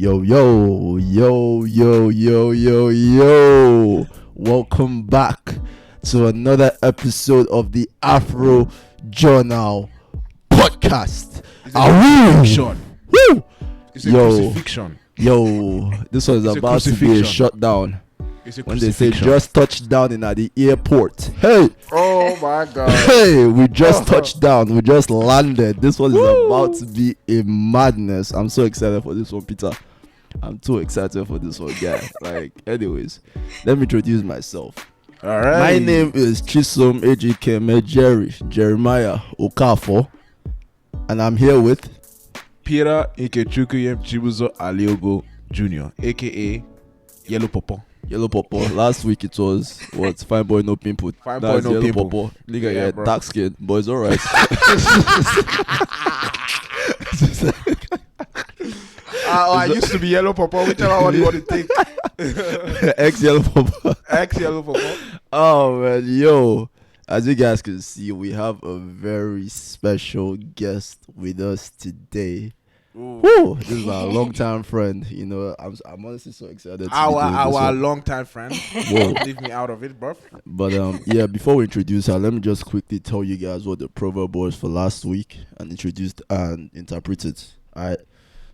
Yo, yo, yo, yo, yo, yo, yo. Welcome back to another episode of the Afro Journal podcast. It's a crucifixion. Woo! It's a Yo. crucifixion. Yo, this one is It's a about to be a crucifixion. shutdown. It's a When they say crucifixion. just touched down in at the airport. Hey, Oh my God. hey, we just touched down. We just landed. This one is about to be a madness. I'm so excited for this one, Peter. I'm too excited for this one, guy. Anyways, let me introduce myself. All right. My name is Chisom Ejikeme Jeremiah Okafor, and I'm here with Peter Ikechukwu Chibuzo Aliogo Jr., aka Yellow Popo. Yellow Popo. Last week it was what? Fine boy, no pimple. Fine That's boy, no Yellow pimple. Popo. Nigga, Yeah, yeah, bro. dark skin. Boys, alright. I used to be Yellow Popo, whichever one you want to take. Ex Yellow Popo. Ex Yellow Popo. Oh man, yo. As you guys can see, we have a very special guest with us today. Woo! This is our long-time friend. You know, I'm honestly so excited. To be doing this Our one. long-time friend. Whoa. Leave me out of it, bro. But yeah, before we introduce her, let me just quickly tell you guys what the proverb was for last week and introduced and interpreted. Alright.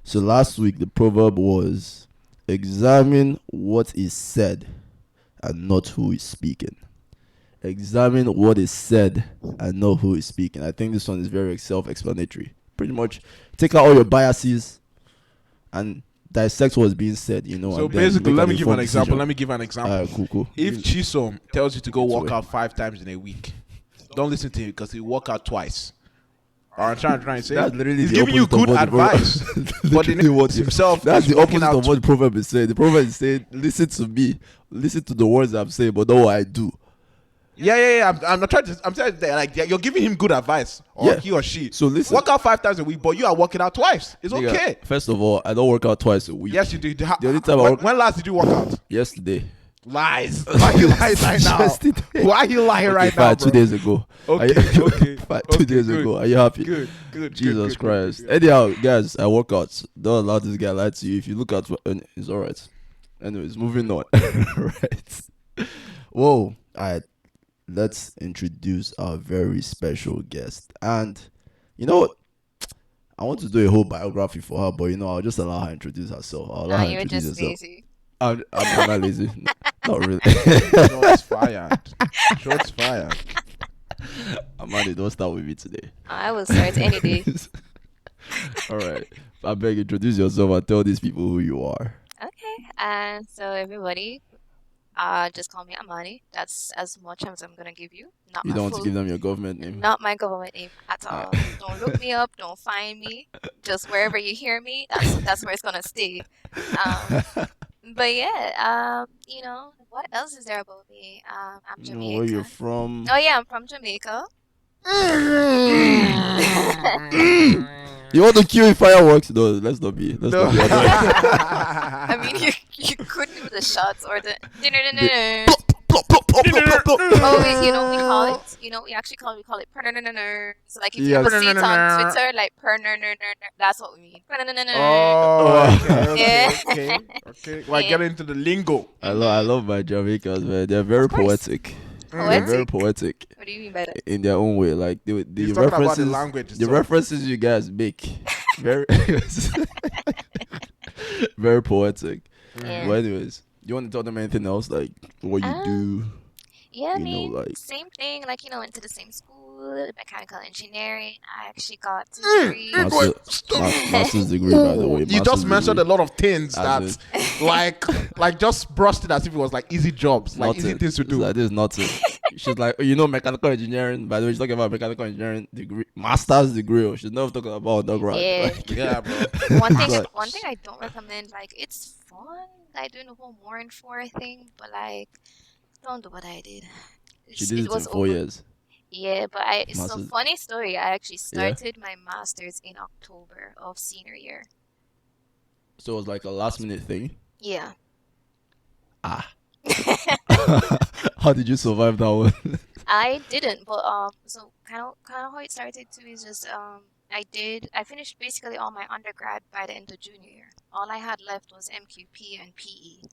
So last week the proverb was examine what is said and not who is speaking. Examine what is said and not who is speaking. I think this one is very self-explanatory. Pretty much take out all your biases and dissect what's being said, you know. So and then basically, make let an me give an informed example. decision. Let me give an example. Alright, cool. If Chisom tells you to go It's work way. out 5 times in a week, don't listen to him because he work out twice. Or I'm trying to say That's literally he's the giving you opposite of good what the proverb- advice, but Literally in what himself That's is the working opposite out. of what the proverb is saying. The proverb is saying, listen to me, listen to the words I'm saying, but not what I do. Yeah. I'm not trying to. I'm saying that like you're giving him good advice, or Yeah. he or she. So listen. Work out 5 times a week, but you are working out twice. It's Nigga, okay. First of all, I don't work out twice a week. Yes, you do. The only time I when, work- when last did you work out? Yesterday. Lies. Why are you lying right now? Yesterday. Why are you lying right fine, now, 2 bro? days ago. Okay, okay. Fine, Okay, 2 days good. ago. Are you happy? Good. Jesus good, Christ. good. Anyhow, guys, I work out. Don't allow this guy lie to you. If you look at it's alright. Anyways, moving on. Right. Whoa. Alright. Let's introduce our very special guest. And you know what? I want to do a whole biography for her, but you know, I'll just allow her introduce herself. I'll allow her You're introduce just herself. lazy. I'm not lazy. Not really. Shots fired. Shots fired. Amani, don't start with me today. I will start any day. Alright. I beg, introduce yourself and tell these people who you are. Okay. So everybody, just call me Amani. That's as much as I'm gonna give you. Not You my don't want full, to give them your government name. not my government name at all. Don't look me up. Don't find me. Just wherever you hear me, that's where it's gonna stay. But yeah. You know what else is there about me? I'm You know where you're Jamaican. from. Oh yeah, I'm from Jamaica. You want to kill fireworks? No, let's not be. Let's not be. I mean, you could do the shots or the. Oh wait, you know we call it. You know we actually we call it pernernernernern. So like if you ever Yes. see it on Twitter, like pernernernernern, that's what we mean. Pernernernernern. Oh, Yeah. okay. Well, get into the lingo. I love my Jamaicans, man. They're very Of course. poetic. They're very poetic What do you mean by that? in their own way. Like the He's talking about references, the language. the references you guys make, very, very poetic. Yeah. Well, anyways, you want to tell them anything else, like what you do? Yeah, I You know, mean, like- same thing. Like went to the same school, mechanical engineering. I actually got a degree. Master's degree, by the way. You master's just mentioned a degree. lot of things As that, like just brushed it as if it was like easy jobs, like easy Nothing. things to It's do. like this is nothing. She's like, mechanical engineering. By the way, she's talking about mechanical engineering degree, master's degree. Oh, she's never talking about undergrad. Yeah. Like, Yeah, bro. One thing, But- one thing I don't recommend. Like it's fun, like doing the whole more and for thing, but like don't do what I did. she did it in was 4 over. years. Yeah, but it's a Masters. funny story. I actually Yeah. started my master's in October of senior year. So it was like a last minute thing. Yeah. Ah. How did you survive that one? I didn't, but so kind of how it started too is just I finished basically all my undergrad by the end of junior year. All I had left was MQP and PE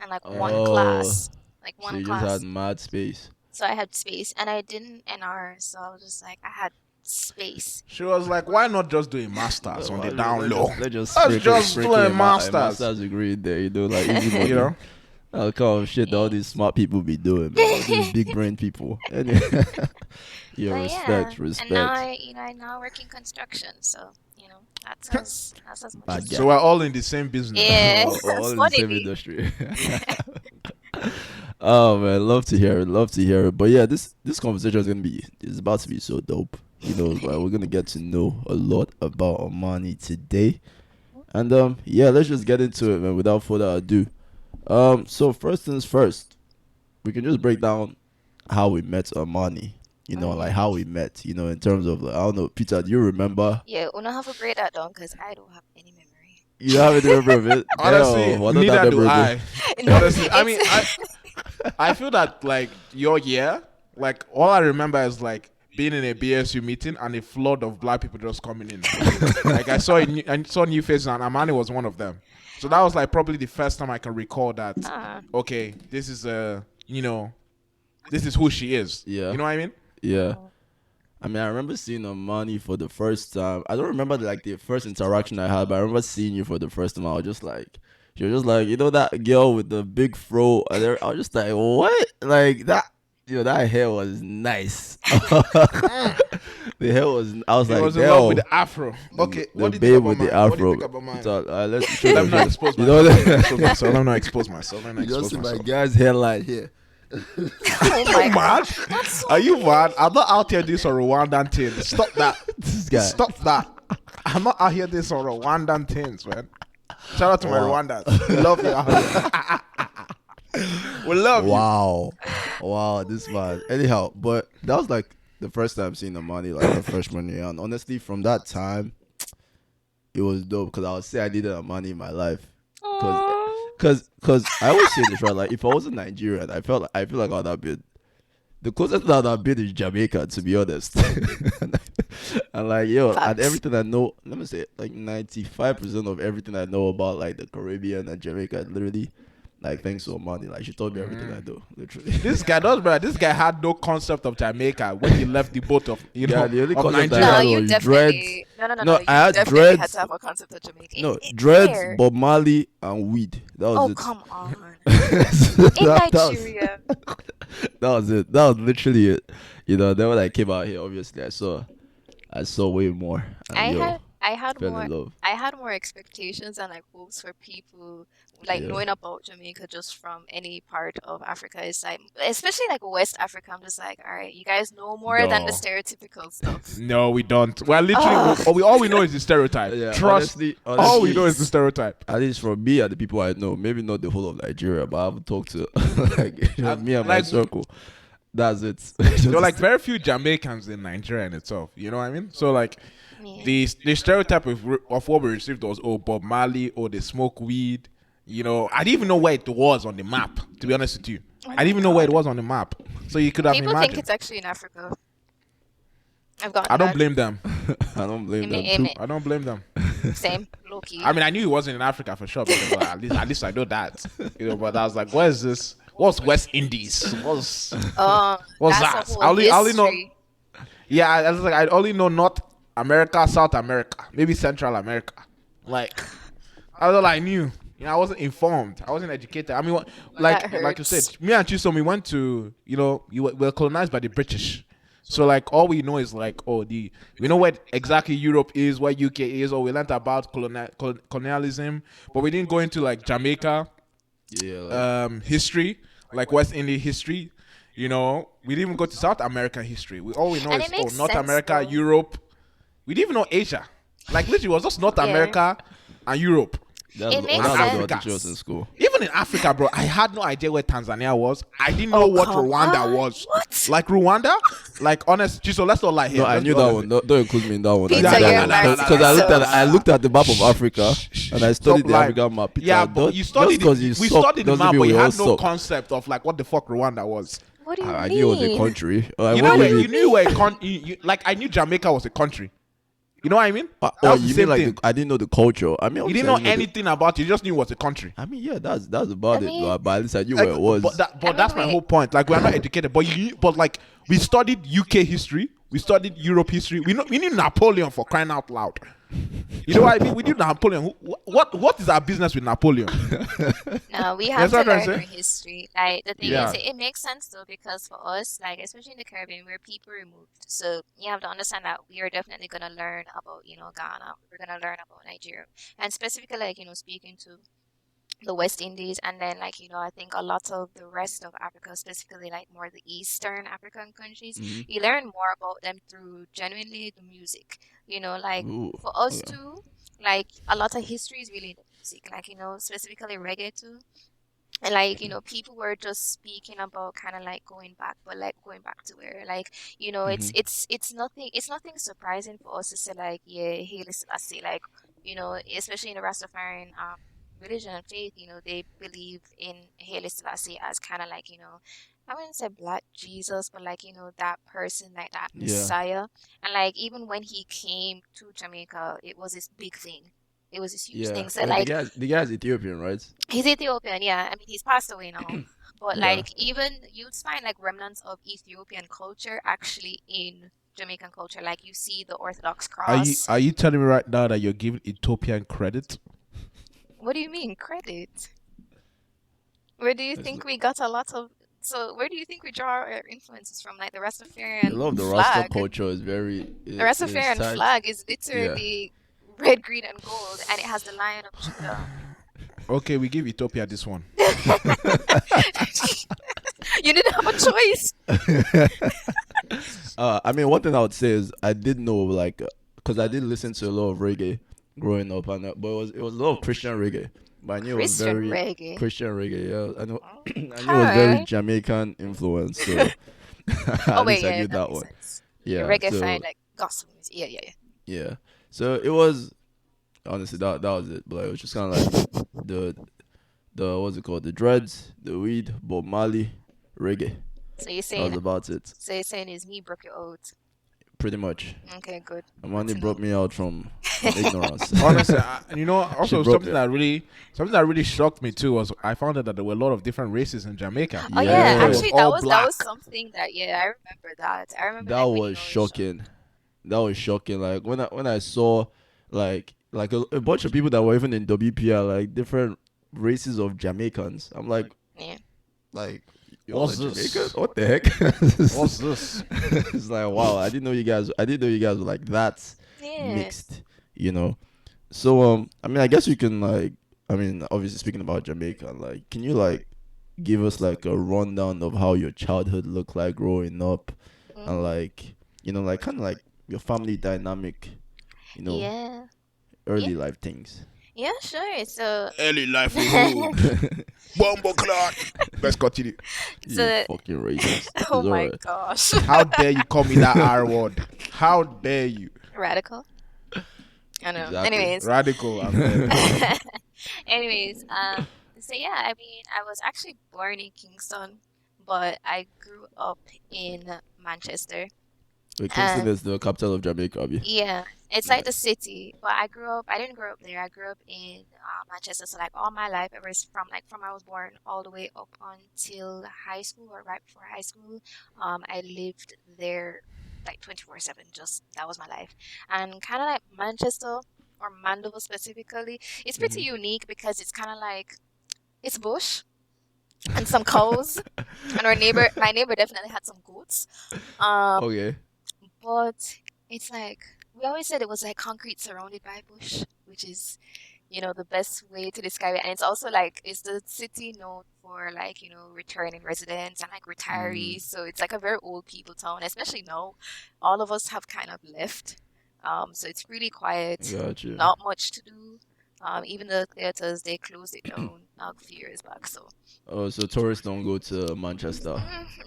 and like one Oh, class, like so one you just had class. mad space. So I had space and I didn't NR, so I was just like I had space. She was like, why not just do a master's No, on the let's down let's low? just let's just Let's sprinkle just do sprinkle a a master's. master's degree in there. Like easy money. You know? That kind of shit that all these smart people be doing, man. All these big brain people. Anyway, yeah, But yeah, respect, and now respect. I now work in construction, so that's as much Bad as guy. So we're all in the same business. yeah, All that's in the what it same be. industry. Oh man, love to hear it. Love to hear it. But yeah, this conversation is about to be so dope. We're gonna get to know a lot about Amani today. And yeah, let's just get into it, man. Without further ado. So first things first, we can just break down how we met Amani. Like how we met. In terms of like, I don't know, Peter. Do you remember? Yeah, una have to break that down because I don't have any memory. You don't have any memory of it? Honestly, Damn, well, not that neither do memorable. I. No, Honestly, I mean, it's I feel that like your year, like all I remember is like being in a BSU meeting and a flood of black people just coming in. Like I saw new faces and Amani was one of them. So that was like probably the first time I can recall that. Okay, this is this is who she is. Yeah. You know what I mean? Yeah. I mean, I remember seeing Amani for the first time. I don't remember like the first interaction I had, but I remember seeing you for the first time. I was just like, she was just like, that girl with the big fro. And I was just like, what? Like that, that hair was nice. The hair was. I was He like, was in love with damn. the afro. Okay, The what did you babe think about with the mine? What do you afro. think about mine? So, let's Let me not expose you myself. know, Let me not expose myself. Let me not expose myself. Let me you not just expose see my myself. guy's hairline here. oh my You god, mad? that's so Are you weird. mad? I'm not out here this on Rwandan thing. Stop that. This guy. Stop that. I'm not out here this on Rwandan things, man. Shout out to my Wow. Rwandans. We love you out here. We love you. Wow, this man. Anyhow, but that was like the first time seeing Amani like the freshman year, and honestly, from that time, it was dope because I would say I needed Amani in my life, because Aw. cause I always say this right. Like if I wasn't Nigerian, I feel like I'd have been the closest that I've been is Jamaica, to be honest. And like and Facts. everything I know, let me say like 95% of everything I know about like the Caribbean and Jamaica, literally, like thanks to Amani, like she told me everything I know, literally. This guy does, bro. This guy had no concept of Jamaica when he left the boat of Yeah, the only of concept I No, Nigeria. had you was definitely no. No, You I had definitely had dreads. to have a concept of Jamaica. No, It dreads, there. Bob Marley, and weed. That was Oh it. come on. that, In that was, Nigeria. that was it. That was literally it. Then when I came out here, obviously I saw way more. And I had fell more in love. I had more expectations and like hopes for people like Yeah. knowing about Jamaica just from any part of Africa. It's like especially like West Africa. I'm just like, all right, you guys know more than the No. stereotypical stuff. No, we don't. Well, literally, Ugh. all we know is the stereotype. Yeah, Trust. honestly, All we know is the stereotype. at least from me and the people I know, maybe not the whole of Nigeria, but I've talked to like me and my Like- circle. That's it. There are like very few Jamaicans in Nigeria in itself. You know what I mean? So like Yeah. the stereotype of what we received was Bob Marley or they smoke weed. I didn't even know where it was on the map. To be honest with you, Oh I my didn't even know where it God. was on the map. So you could have People imagined. think it's actually in Africa. I've gotten I don't that. blame them. I don't blame them Amen, too. amen. I don't blame them. Same, low key. I mean, I knew it wasn't in Africa for sure. Because at least I know that. But I was like, where is this? What's West Indies? What's That's that? a whole I only know. history. Yeah, I was like, I only know North America, South America, maybe Central America. Like, that's all I knew. I wasn't informed. I wasn't educated. I mean, like you hurts. said, me and Chisom, we went to, we were colonized by the British. So like, all we know is like, we know where exactly Europe is, where UK is, or we learned about colonialism, but we didn't go into like Jamaica, Yeah. history, like West Indian history. We didn't even go to South American history. All we know And is it makes North sense, America, though. Europe. We didn't even know Asia. Like literally, it was just North Yeah. America and Europe. It makes That's what sense. they were teaching us in school. Even in Africa, bro, I had no idea where Tanzania was. I didn't know what come Rwanda on. was. What? Like Rwanda? Like honest, so let's not lie here. No, I Let's knew be that honest. one. Don't include me in that one. Peter, I knew you're that one. lying. Because I looked at the map of Africa and I studied the lying. African map. Peter, Yeah, but you studied just it. you We suck studied the doesn't map, mean but you we all had no suck. concept of like what the fuck Rwanda was. What do you I mean? knew it was a country. You know where you knew where like I knew Jamaica was a country. You know what I mean? Oh, That's the you mean same like thing. I didn't know the culture. I mean, You obviously didn't I know didn't know anything about it. You just knew it was a country. I mean, yeah, that's I about it. mean, But at least I knew Like, where it was. I but mean, that's my whole point. Like, we are not educated, but like, we studied UK history, we studied Europe history. We knew Napoleon, for crying out loud. You know what I mean? We knew Napoleon. What is our business with Napoleon? no, we That's have what to I'm trying learn to our say. history. Like the thing is, Yeah. it makes sense though because for us, like especially in the Caribbean, we're people removed. So you have to understand that we are definitely gonna learn about, Ghana. We're gonna learn about Nigeria, and specifically, like speaking to the West Indies, and then like I think a lot of the rest of Africa, specifically like more the Eastern African countries, Hmm. you learn more about them through genuinely the music. Like Ooh, for us okay. too, like a lot of history is really in the music, like specifically reggae too. And like people were just speaking about kind of like going back, but like going back to where like Hmm. it's nothing surprising for us to say like, yeah, hey, listen, I say like especially in the Rastafarian religion and faith, they believe in Haile Selassie as kind of like I wouldn't say Black Jesus, but like that person, like that Yeah, Messiah. And like even when he came to Jamaica, it was this big thing. It was this huge yeah. thing. So Oh, like the guy's Ethiopian, right? he's Ethiopian, yeah. I mean, he's passed away now. But Yeah. like even you'd find like remnants of Ethiopian culture actually in Jamaican culture. Like you see the Orthodox Are you cross. are you telling me right now that you're giving Ethiopian credit? What do you mean credit? Where do you It's, think we got a lot of so where do you think we draw our influences from? Like the a lot Rastafarian of the Rasta flag. culture is very The is Rastafarian tied. flag is Yeah. literally red, green, and gold, and it has the Lion of Judah. Okay, we give Ethiopia this one. You didn't have a choice. I mean, one thing I would say is I did know like because I did listen to a lot of reggae growing up, and but it was a lot of Christian reggae. But I knew it was Christian very reggae. Christian reggae. Yeah, I know. I knew it was very Okay. Jamaican influence. So Oh at wait, least I yeah, knew that that makes one. sense. You Yeah. reggae fan So like gospel music. Yeah, yeah, yeah. So it was honestly that was it. But like, it was just kind of like the what's it called? The dreads, the weed, Bob Marley, reggae. So you're That was saying, about it. so you're saying is me broke your oats. Pretty much. Okay, good. Good Amani to know. brought me out from ignorance. Honestly, She also broke it. something that really shocked me too was I found out that there were a lot of different races in Jamaica. Oh I just yeah, thought it was Yeah, actually that all was that black. was something that I remember that. I remember that like when was it was shocking. That was shocking. Like when I saw like a bunch of people that were even in WPR, like different races of Jamaicans. I'm yeah. like y'all are What's Jamaicans? this? What the heck? What's this? It's like wow, I didn't know you guys. I didn't know you guys were like that Yeah. mixed. You know. So I mean, I guess you can like. I mean, obviously speaking about Jamaica, like, can you like give us like a rundown of how your childhood looked like growing up, and Hmm. like like kind of like your family dynamic, you know, Yeah. Yeah. early life things. Yeah, sure. So Early life in hood. Bumbo clot. Let's continue. You so fucking racist. oh It's my alright. gosh. How dare you call me that R word? How dare you? Radical. I know. Exactly. Anyways. Radical, I'm dead. Anyways, so yeah, I mean, I was actually born in Kingston, but I grew up in Manchester. Wait, Kingston And is the capital of Jamaica, Abi. yeah, it's like the Nice. city, but I didn't grow up there. I grew up in Manchester, so like all my life, ever from I was born all the way up until high school or right before high school, I lived there like 24/7. Just that was my life, and kind of like Manchester or Mandeville specifically, it's pretty Hmm. unique because it's kind of like it's bush and some cows, and my neighbor definitely had some goats. Um, Okay. but it's like we always said it was like concrete surrounded by bush, which is, the best way to describe it. And it's also like it's the city known for like, returning residents and like Mm, retirees. So it's like a very old people town, especially now. All of us have kind of left. So it's really quiet, gotcha. not much to do. Even the theaters, they closed it down a few years back. So Oh, so tourists don't go to Manchester.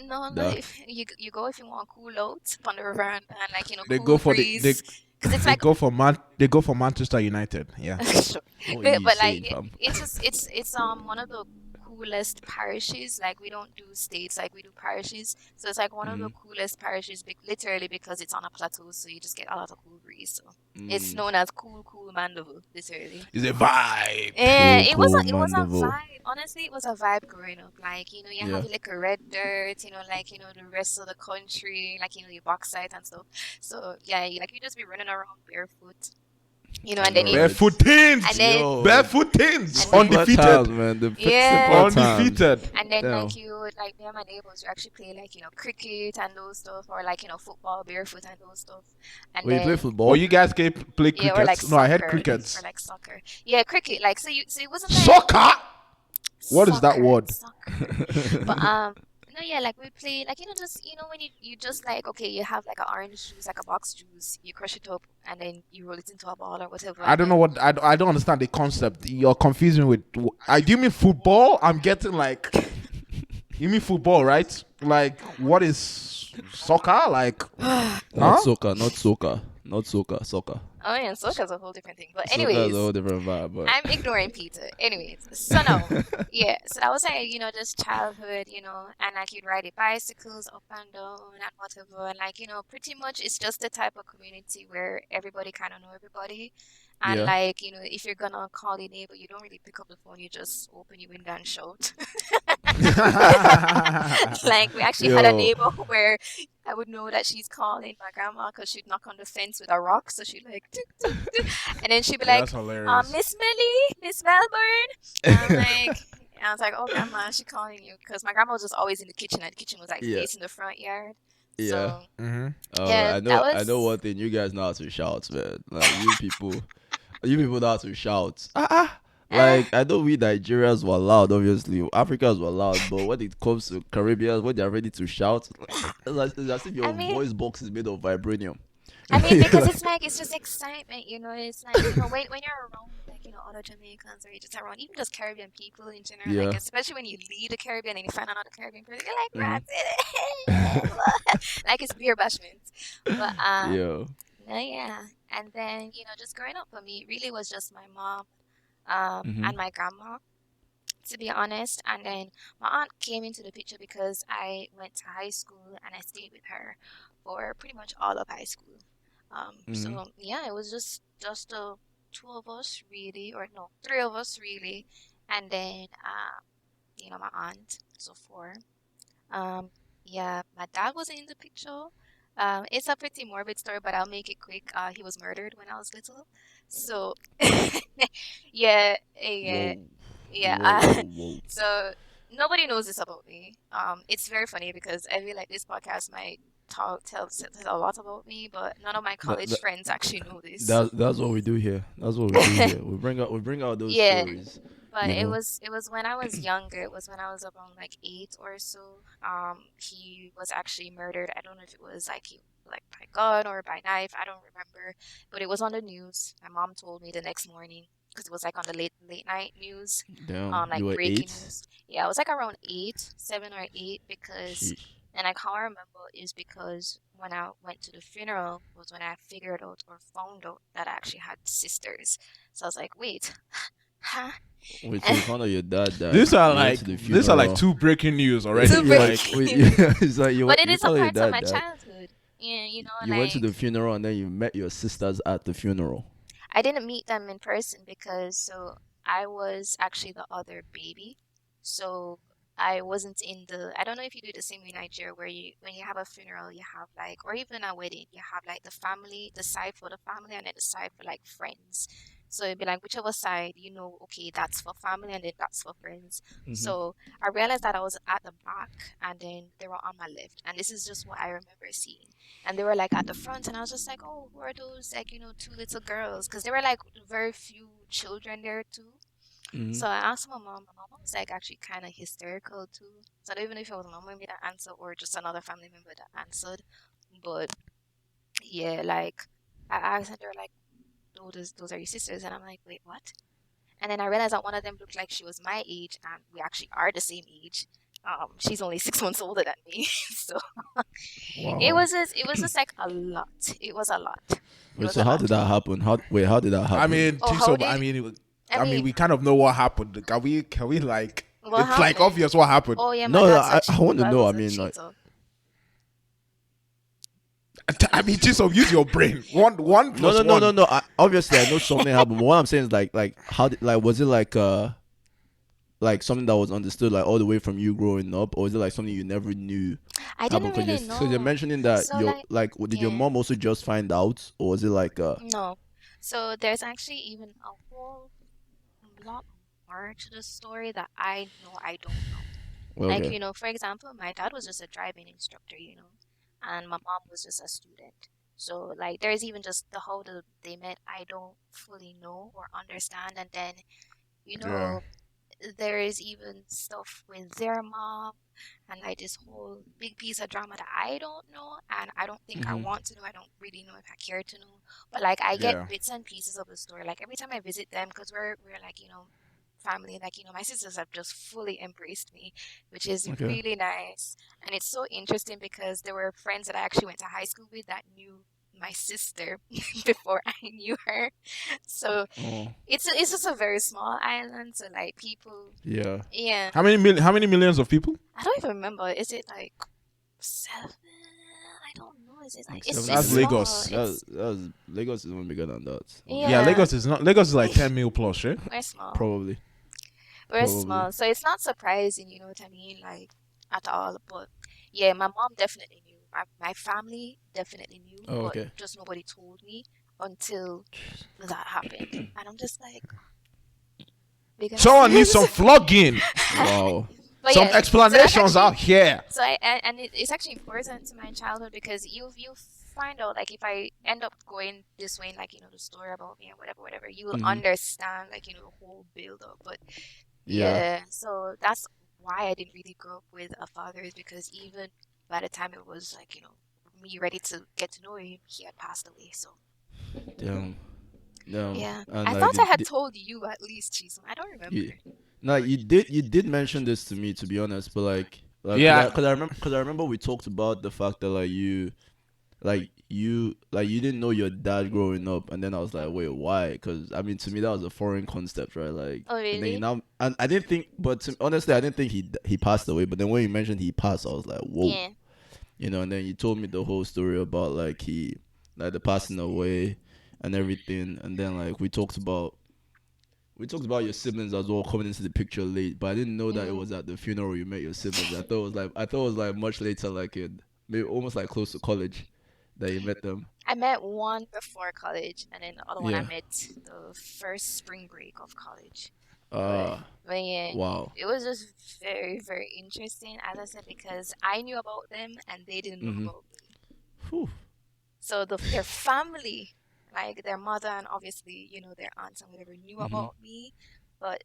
no, no. Da. If you go if you want cool out on the river and like They cool go for the breeze, because it's like they go for Manchester United. Yeah. sure. What are But, you but like saying, fam? it's just it's one of the coolest parishes. Like we don't do states, like we do parishes. So it's like one of the Mm. coolest parishes, literally because it's on a plateau, so you just get a lot of cool breeze. So it's Mm. known as Cool Mandeville, literally. It's a vibe. Yeah, Cool, cool, it was a Mandeville. vibe. Honestly, it was a vibe growing up. Like, you have Yeah. like a red dirt, like, the rest of the country, like, your bauxite and stuff. So yeah, you just be running around barefoot, I and then know, you, right? Barefoot and thins. then, Yo, Barefoot thins. and then, simpler times, Undefeated. man. The simpler yeah, times. Undefeated. and then Damn. like you would like me and my neighbors would actually play like, cricket and those stuff, or like, football barefoot and those stuff. And When you play then Or football, you guys can play yeah, or like cricket? No, I had soccer, or crickets. like soccer. Yeah, cricket. Like so it wasn't like Soccer. What is that word? soccer. But no, yeah, like we play like, just when you just like, okay, you have like an orange juice, like a box juice, you crush it up and then you roll it into a ball or whatever, I and don't know then what I don't understand the concept. You're confusing with. I do you mean football? I'm getting like. You mean football, right? Like what is soccer? Like, not huh? soccer, not soccer, not soccer, soccer. oh yeah, soccer's a whole different thing. But Soccer is a anyways, whole different vibe, but I'm ignoring Peter. Anyways, so no, yeah, so that was like, just childhood, and like you'd ride the bicycles up and down and whatever, and like, pretty much it's just the type of community where everybody kind of know everybody, and yeah, like, if you're gonna call your neighbor, you don't really pick up the phone, you just open your window and shout. Like we actually had a yo, neighbor where I would know that she's calling my grandma because she'd knock on the fence with a rock, so she'd like, "Tuk, tuk, tuk," and then she'd be like, That's hilarious. Miss Millie, Miss Melbourne. And I'm like, and I was like, oh, grandma, she calling you because my grandma was just always in the kitchen, and the kitchen was like yeah, facing the front yard. yeah. So Mm-hmm. yeah, I that I know was. one thing. You guys know how to shout, man. Like you people know how to shout. Uh, Like I know we Nigerians were loud, obviously. Africans were loud, but when it comes to Caribbeans, when they're ready to shout, it's as if I your mean, voice box is made of vibranium. because it's like it's just excitement, It's like when you're around like other Jamaicans or you're just around even just Caribbean people in general, like Yeah. especially when you leave the Caribbean and you find another Caribbean person, you're like, Hmm. "Rats like it's beer bashment." But Yeah. no, yeah, and then just growing up for me, it really was just my mom, Hmm. and my grandma, to be honest. And then my aunt came into the picture because I went to high school and I stayed with her for pretty much all of high school. Hmm. So yeah, it was just the two of us really, or no, three of us really, and then my aunt, so four. Um, yeah, my dad wasn't in the picture. It's a pretty morbid story, but I'll make it quick. He was murdered when I was little, so yeah, yeah, Whoa. yeah. Whoa. Whoa. Whoa. So nobody knows this about me. It's very funny because I feel like this podcast might tell a lot about me, but none of my That, college that, friends actually know this. that's what we do here. That's what we do here. We bring out those Yeah, stories. but You it know. was it was when I was younger. It was when I was around like 8 or so. He was actually murdered. I don't know if it was like by gun or by knife. I don't remember, but it was on the news. My mom told me the next morning because it was like on the late night news, Damn. You like were breaking 8. news. Yeah, I was like around 8, 7 or 8 because, Sheesh. and like how I remember is because when I went to the funeral was when I figured out or found out that I actually had sisters. So I was like, wait, huh? Wait, so you found out your dad died. These are You went like to the these are like funeral. two breaking news already. Two Yeah. Like Wait. breaking. Yeah. It's like But it you is a found out your part of dad my died. childhood. Yeah, You went to like the funeral and then you met your sisters at the funeral. I didn't meet them in person because so I was actually the other baby. So I wasn't in I don't know if you do the same in Nigeria where when you have a funeral, you have like, or even a wedding, you have like the family, the side for the family and then the side for like friends. So it'd be like whichever side, okay, that's for family and then that's for friends. Hmm. So I realized that I was at the back and then they were on my left. And this is just what I remember seeing. And they were like at the front, and I was just like, oh, who are those like two little girls? Because there were like very few children there too. Hmm. So I asked my mom. My mom was like actually kind of hysterical too. So I don't even know if it was my mom that answered or just another family member that answered. But yeah, like I asked, and they were like, "Oh, those are your sisters," and I'm like, "Wait, what?" And then I realized that one of them looked like she was my age, and we actually are the same age. She's only 6 months older than me, so Wow. it was just like a lot. It was a lot. It Wait, was so a how lot. did that happen? How did that I happen? mean, Oh, t- how so did I mean, I I mean, mean? we kind of know what happened. Can we like What It's like happened? obvious what happened. Oh yeah, my No, dad's a I cheat. want to My know. I was a mean, like, cheater. I mean, just so use your brain. One no, plus no, no, no, one. no. Obviously, I know something happened. But what I'm saying is like, how did, like, was it like something that was understood like all the way from you growing up, or is it like something you never knew I happened? didn't Because really you're know. mentioning that So your like, like, did your yeah, mom also just find out, or was it like no. So there's actually even a whole lot more to the story that I know I don't know. well, Like, okay, for example, my dad was just a driving instructor, and my mom was just a student. So like there's even just they met, I don't fully know or understand. And then, you Yeah, know, there is even stuff with their mom and like this whole big piece of drama that I don't know and I don't think I mm-hmm. want to know. I don't really know if I care to know. But like I yeah, get bits and pieces of the story. Like every time I visit them, because we're like, family, like, my sisters have just fully embraced me, which is Okay. really nice. And it's so interesting because there were friends that I actually went to high school with that knew my sister before I knew her. So Oh, it's just a very small island, so like people, yeah. yeah. How many millions of people? I don't even remember. Is it like seven? I don't know. Is it like Like it's 7 That's million. small. Lagos. It's Lagos is even bigger than that. Yeah, Honestly, yeah. Lagos is not. Lagos is like 10 mil plus, right? We're small. probably, We're probably. small. So it's not surprising, you know what I mean? Like at all. But yeah, my mom definitely knew. My family definitely knew, Oh, but okay. just nobody told me until that happened. And I'm just like, big ass Someone needs news. some flogging, Wow. But some yeah, so that's explanations actually out here. it's actually important to my childhood because you find out like if I end up going this way, like the story about me and whatever, you will Mm-hmm. understand like the whole build up. But Yeah. yeah, so that's why I didn't really grow up with a father is because even by the time it was like me ready to get to know him, he had passed away. So Damn. Damn. yeah, And I like thought I had told you at least, Chisholm. I don't remember. you, no, you did mention this to me, to be honest, but Yeah, cause I remember we talked about the fact that you didn't know your dad growing up, and then I was like, wait, why? Cause I mean, to me that was a foreign concept, right? Like, Oh and then really? and I didn't think, but honestly, I didn't think he passed away. But then when you mentioned he passed, I was like, whoa, Yeah. and then you told me the whole story about like the passing away and everything, and then like we talked about your siblings as well coming into the picture late, but I didn't know that it Mm. was at the funeral you met your siblings. I thought it was like much later, like in maybe almost like close to college that you met them. I met one before college, and then the other one I Yeah. met the first spring break of college. But Uh but yeah, wow. it was just very, very interesting, as I said, because I knew about them and they didn't know Mhm. about me. Whew. So their family, like their mother and obviously, their aunts and whatever knew Mhm. about me, but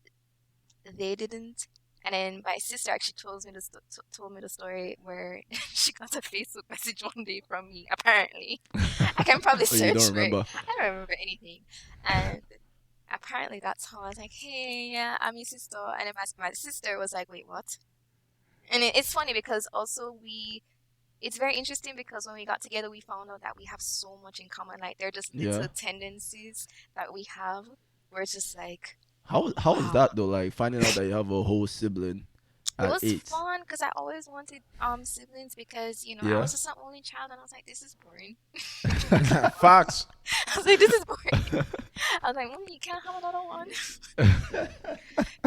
they didn't. And then my sister actually told me the story where she got a Facebook message one day from me. Apparently, I can probably Oh, you don't search for it. remember? I don't remember anything. And apparently that's how I was like, hey, yeah, I'm your sister. And then my sister was like, wait, what? And it's funny because also it's very interesting because when we got together, we found out that we have so much in common. Like they're just Yeah. little tendencies that we have. We're just like, How was wow. that though? Like finding out that you have a whole sibling It at was 8. fun because I always wanted siblings because I Yeah. was just an only child and I was like, this is boring. facts. I was like, this is boring. I was like, you can't have another one.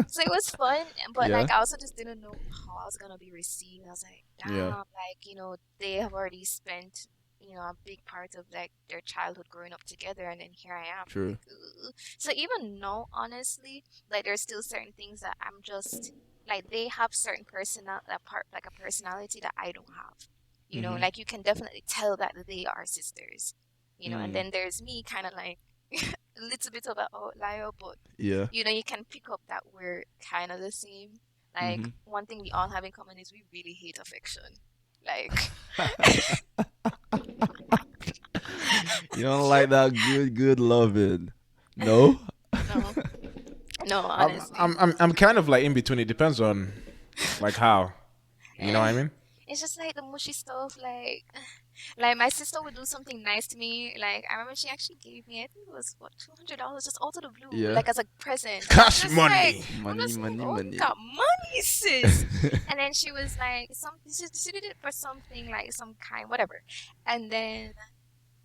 So it was fun, but Yeah. like I also just didn't know how I was gonna be received. I was like, Yeah. damn, like they have already spent a big part of like their childhood growing up together, and then here I am. True. Like, ugh. So even though honestly, like there's still certain things that I'm just like they have certain like a personality that I don't have. Mhm. Like you can definitely tell that they are sisters. And Mm. then there's me kind of like a little bit of an outlier, but Yeah. you can pick up that we're kind of the same. Like Mhm. one thing we all have in common is we really hate affection. Like You don't like that good loving. No? no, no, I'm, honestly. I'm, I'm, I'm kind of like in between. It depends on like how. You know what I mean? It's just like the mushy stuff. Like my sister would do something nice to me. Like I remember she actually gave me, I think it was what, $200 just out of the blue, Yeah. like as a present. And Cash money. I'm Money, just like, money, oh, you money. got money, sis. And then she was like, she did it for something like some kind, whatever. And then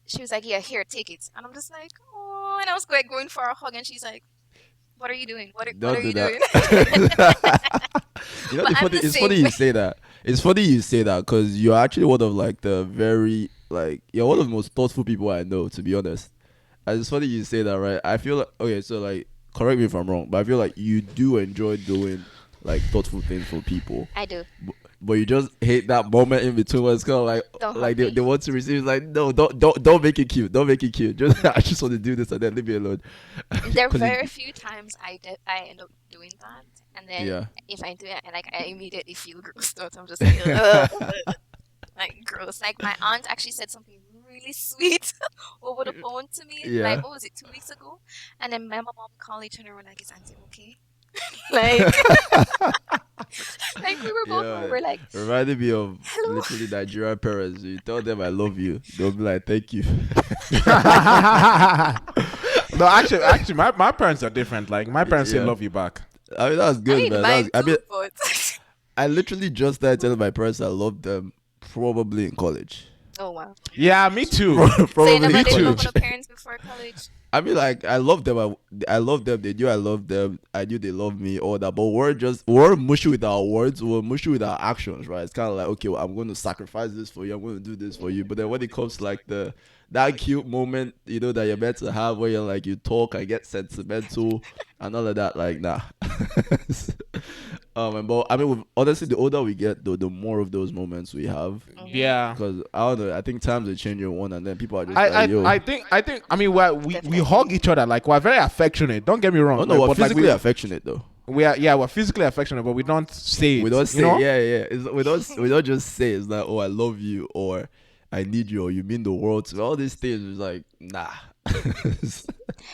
she was like, yeah, here, take it. And I'm just like, oh. And I was like going for a hug, and she's like, what are you doing? What are Don't do you that. doing? You know, But I'm the it's same funny way. you say that. It's funny you say that because you're actually one of like the very like you're one of the most thoughtful people I know. To be honest, and it's funny you say that, right? I feel like okay, so like correct me if I'm wrong, but I feel like you do enjoy doing like thoughtful things for people, I do. but you just hate that moment in between where it's kind of Don't like hug me. they want to receive. It's like no, don't make it cute. Don't make it cute. Just I just want to do this and then leave me alone. There are Because very few times I end up doing that, and then yeah, if I do it, I immediately feel grossed out. I'm just like, ugh, like gross. Like my aunt actually said something really sweet over the phone to me. Like yeah. what was it, 2 weeks ago? And then my mom called each other and were like, "Is auntie okay?" Like, like we were both we Yeah, were like, reminded me of "Hello." literally Nigerian parents. You tell them I love you, they'll be like, "Thank you." No, actually, my parents are different. Like my parents say Yeah, love you back. I mean that's I good, mean, man. That's mine I mean too, but I literally just started telling my parents I love them probably in college. oh wow. Yeah, me too. So you Probably never in Me did love too. on college. the parents before college? I mean, like I love them. I love them. They knew I loved them. I knew they loved me. All that, but we're mushy with our words. We're mushy with our actions, right? It's kind of like okay, well, I'm going to sacrifice this for you. I'm going to do this for you. But then when it comes to like the that cute moment, you know, that you're meant to have where you're like you talk, I get sentimental and all of that. Like nah. But I mean, honestly, the older we get, the more of those moments we have. Mm-hmm. Yeah. Because I don't know, I think times are changing one, and then people are just like, I, I, yo, I think I mean we hug Definitely. each other, like we're very affectionate. Don't get me oh wrong, no, like we're but like physically affectionate though. we are, yeah, we're physically affectionate, but we don't say We it. don't You say, know? yeah, yeah. We don't just say it's like, oh, I love you or I need you or you mean the world to me. All these things is like, nah.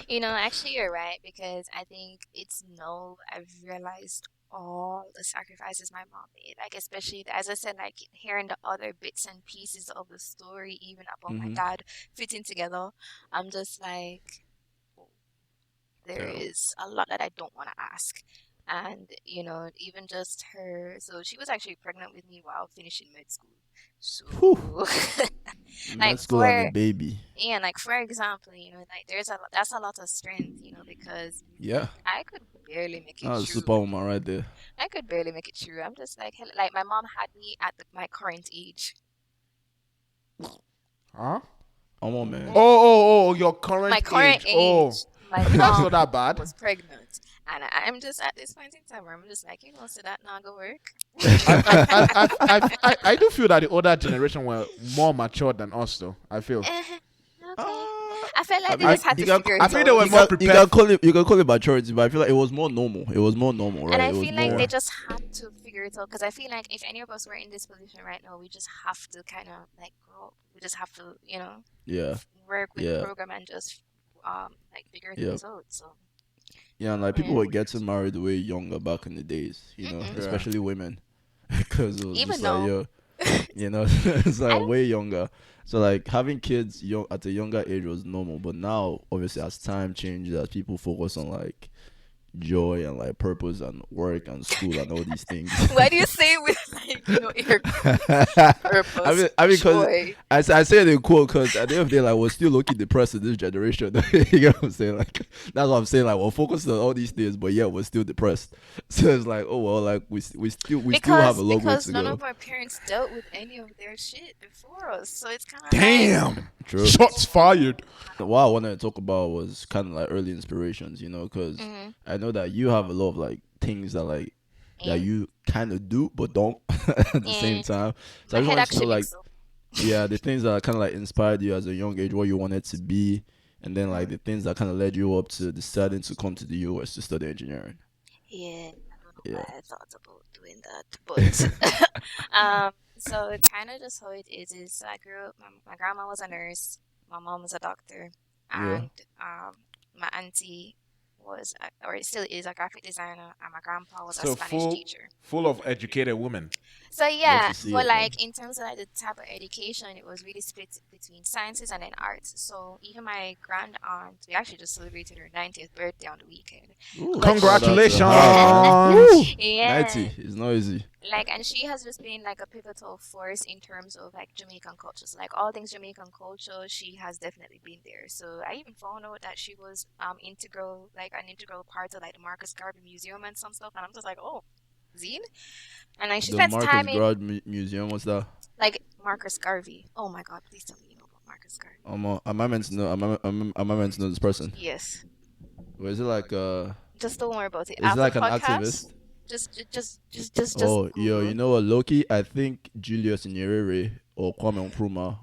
Actually, you're right because I think it's no. I've realized all the sacrifices my mom made. Like, especially as I said, like hearing the other bits and pieces of the story, even about my hmm dad fitting together. I'm just like, oh, there Yeah. is a lot that I don't want to ask. And, even just her, so she was actually pregnant with me while finishing med school. Whew. So, Med like, school and a for baby. yeah, like for example, like that's a lot of strength, because Yeah. I could barely make it That's through. superwoman right there. I could barely make it through. I'm just like, like my mom had me at my current age. Huh? Come on, man. Oh, your My current current age. Oh, age, my I mean that's mom not that bad. was pregnant, and I'm just at this point in time where I'm just like, so that not gonna work. I do feel that the older generation were more mature than us, though. I feel. Eh, okay. Uh, I felt I like they mean, just had you to can figure I it feel they out. were more prepared. you can call it maturity, but I feel like it was more normal. It was more normal, And right? I It was feel like more. they just had to figure it out because I feel like if any of us were in this position right now, we just have to kind of like grow up. We just have to, Yeah, work with the yeah, program and just like figure yeah, things out. So yeah. And like people yeah. were getting married way younger back in the days, Mm-mm. Yeah. especially women, because it was Even just like now, yo, it's I like don't. way younger. So like having kids young at a younger age was normal, but now obviously as time changes, as people focus on like joy and like purpose and work and school and all these things. Why do you say it with like air quotes, purpose, Because joy? I say it in quote because at the end of the day, like we're still looking depressed in this generation. You get what I'm saying? Like that's what I'm saying. Like we're focused on all these things, but yeah, we're still depressed. So it's like, oh well, like we still have a Because long way because to none go. of our parents dealt with any of their shit before us, so it's kind of like Damn. True. Shots fired. What I wanted to talk about was kind of like early inspirations, because hmm I know that you have a lot of like things that like that and you kind of do but don't at the same and time. So my I just head wanted to know actually like mixed up. yeah, the things that kind of like inspired you as a young age, what you wanted to be, and then like Mm. the things that kind of led you up to deciding to come to the US to study engineering. Yeah, I don't know Yeah, why I thought about doing that, but so kind of just how it is I grew up. My grandma was a nurse, my mom was a doctor, yeah, and my auntie was, or it still is, a graphic designer, and my grandpa was a So Spanish full teacher. full of educated women. So Love yeah, to see but it, man. like in terms of like the type of education, it was really split between sciences and then arts. So even my grand aunt, we actually just celebrated her 90th birthday on the weekend. Ooh, But shout out to Congratulations. her, man. Woo! yeah, 90 is noisy. like, and she has just been like a pivotal force in terms of like Jamaican culture. So like all things Jamaican culture, she has definitely been there. So I even found out that she was integral, like an integral part of like the Marcus Garvey Museum and some stuff. And I'm just like, oh, Zine? And like she The spends Marcus time in Garvey Museum, what's that? like Marcus Garvey. Oh my God, please tell me you know about Marcus Garvey. Am I meant to know? Am I meant to know this person? Yes. Or is it like Just don't worry about it. is it After like the an podcast, activist? just Oh, yo, you Google. know what, Loki? I think Julius Nyerere or Kwame Nkrumah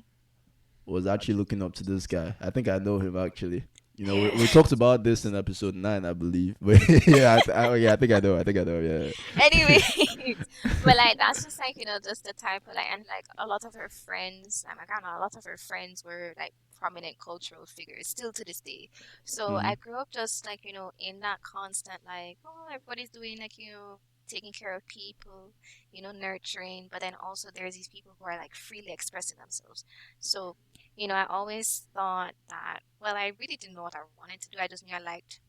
was actually looking up to this guy. I think I know him actually. You know, we talked about this in episode 9, I believe. But yeah, yeah, I think I know. I think I know. Yeah. Anyways, but like that's just like just the type of like, and like a lot of her friends, oh my God, a lot of her friends were like prominent cultural figures still to this day. So Mm-hmm. I grew up just like in that constant like, oh, everybody's doing like taking care of people, nurturing, but then also there's these people who are like freely expressing themselves. So I always thought that, well, I really didn't know what I wanted to do. I just knew I liked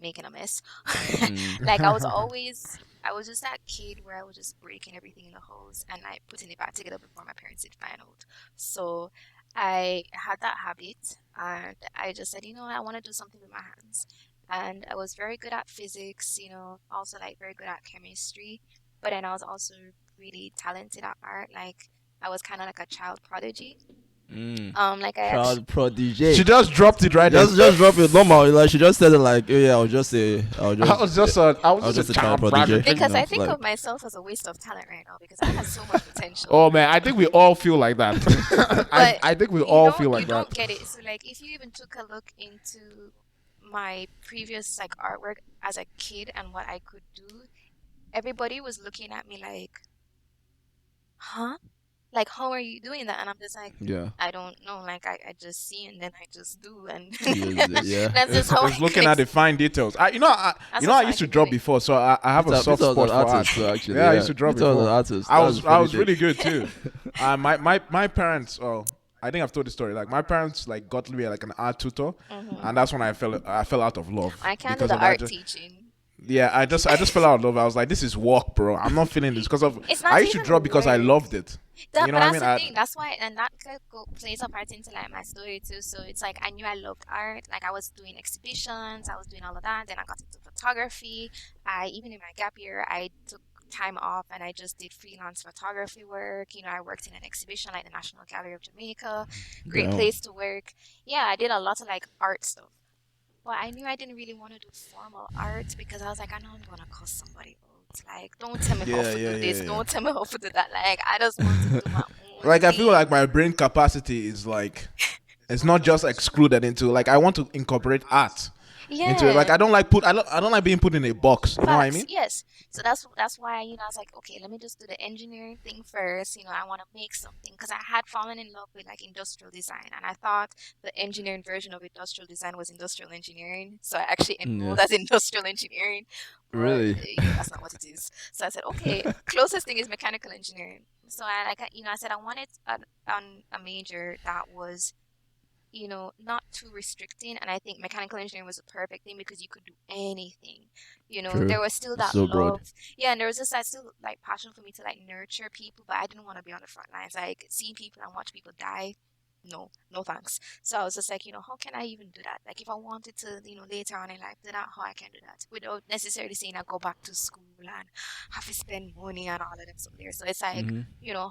making a mess. Mm. Like I was just that kid where I was just breaking everything in the house and like putting it back together before my parents did find out. So I had that habit and I just said, I want to do something with my hands. And I was very good at physics, also like very good at chemistry, but then I was also really talented at art. Like I was kind of like a child prodigy. Mm. Like I actually, Child prodigy. She just dropped it right there. Just drop it normal. Like she just said it like, oh yeah, I I was was just just a a child child prodigy. prodigy. because I think Like of myself as a waste of talent right now because I had so much potential. Oh man, I think we all feel like that. But I think we you all don't feel you like don't that. get it. So like if you even took a look into my previous like artwork as a kid and what I could do, everybody was looking at me like, huh? Like how are you doing that? And I'm just like, yeah, I don't know. Like I just see and then I just do and yes, yeah. that's just how I It's could looking at the fine details. that's I just how I used to could do draw it. before, so I have a soft Peter was an spot for art. artist too, actually. Yeah, I used Yeah, to draw Peter was an before. artist. I That's was I funny was thing. really good too. My parents. Oh, I think I've told the story. Like my parents like got me like an art tutor, and Hmm. that's when I fell out of love I can't do because the of that. art teaching. Yeah, I just fell out of love. I was like, this is work, bro. I'm not feeling this because of It's I not used to even draw because I work. loved it. You That, know but what I that's mean? the thing. That's why, and that plays a part into like my story too. So it's like I knew I loved art. Like I was doing exhibitions, I was doing all of that. Then I got into photography. I even in my gap year, I took time off and I just did freelance photography work. I worked in an exhibition like the National Gallery of Jamaica. Great Damn. place to work. Yeah, I did a lot of like art stuff. Well, I knew I didn't really want to do formal art because I was like, I know I'm gonna cost somebody out. Like, don't tell me how Yeah, to yeah, do yeah, this. yeah. Don't tell me how to do that. Like, I just want to do my own Like I feel like thing. my brain capacity is like it's not just excluded into like I want to incorporate art into it. Like Yeah, I don't like being put in a box. You know what I facts. mean? Yes. So that's why I was like, okay, let me just do the engineering thing first. I want to make something because I had fallen in love with like industrial design, and I thought the engineering version of industrial design was industrial engineering. So I actually Yeah. enrolled as industrial engineering, but Really? that's not what it is. So I said, okay, closest thing is mechanical engineering. So I said I wanted a major that was not too restricting. And I think mechanical engineering was a perfect thing because you could do anything. True. There was still It's that so broad. love. Yeah, and there was this that still like passion for me to like nurture people, but I didn't want to be on the front lines. Like seeing people and watch people die. No, no thanks. So I was just like, how can I even do that? Like if I wanted to, later on in life, do that, how I can do that without necessarily saying I go back to school and have to spend money and all of them stuff there. So it's like, Hmm.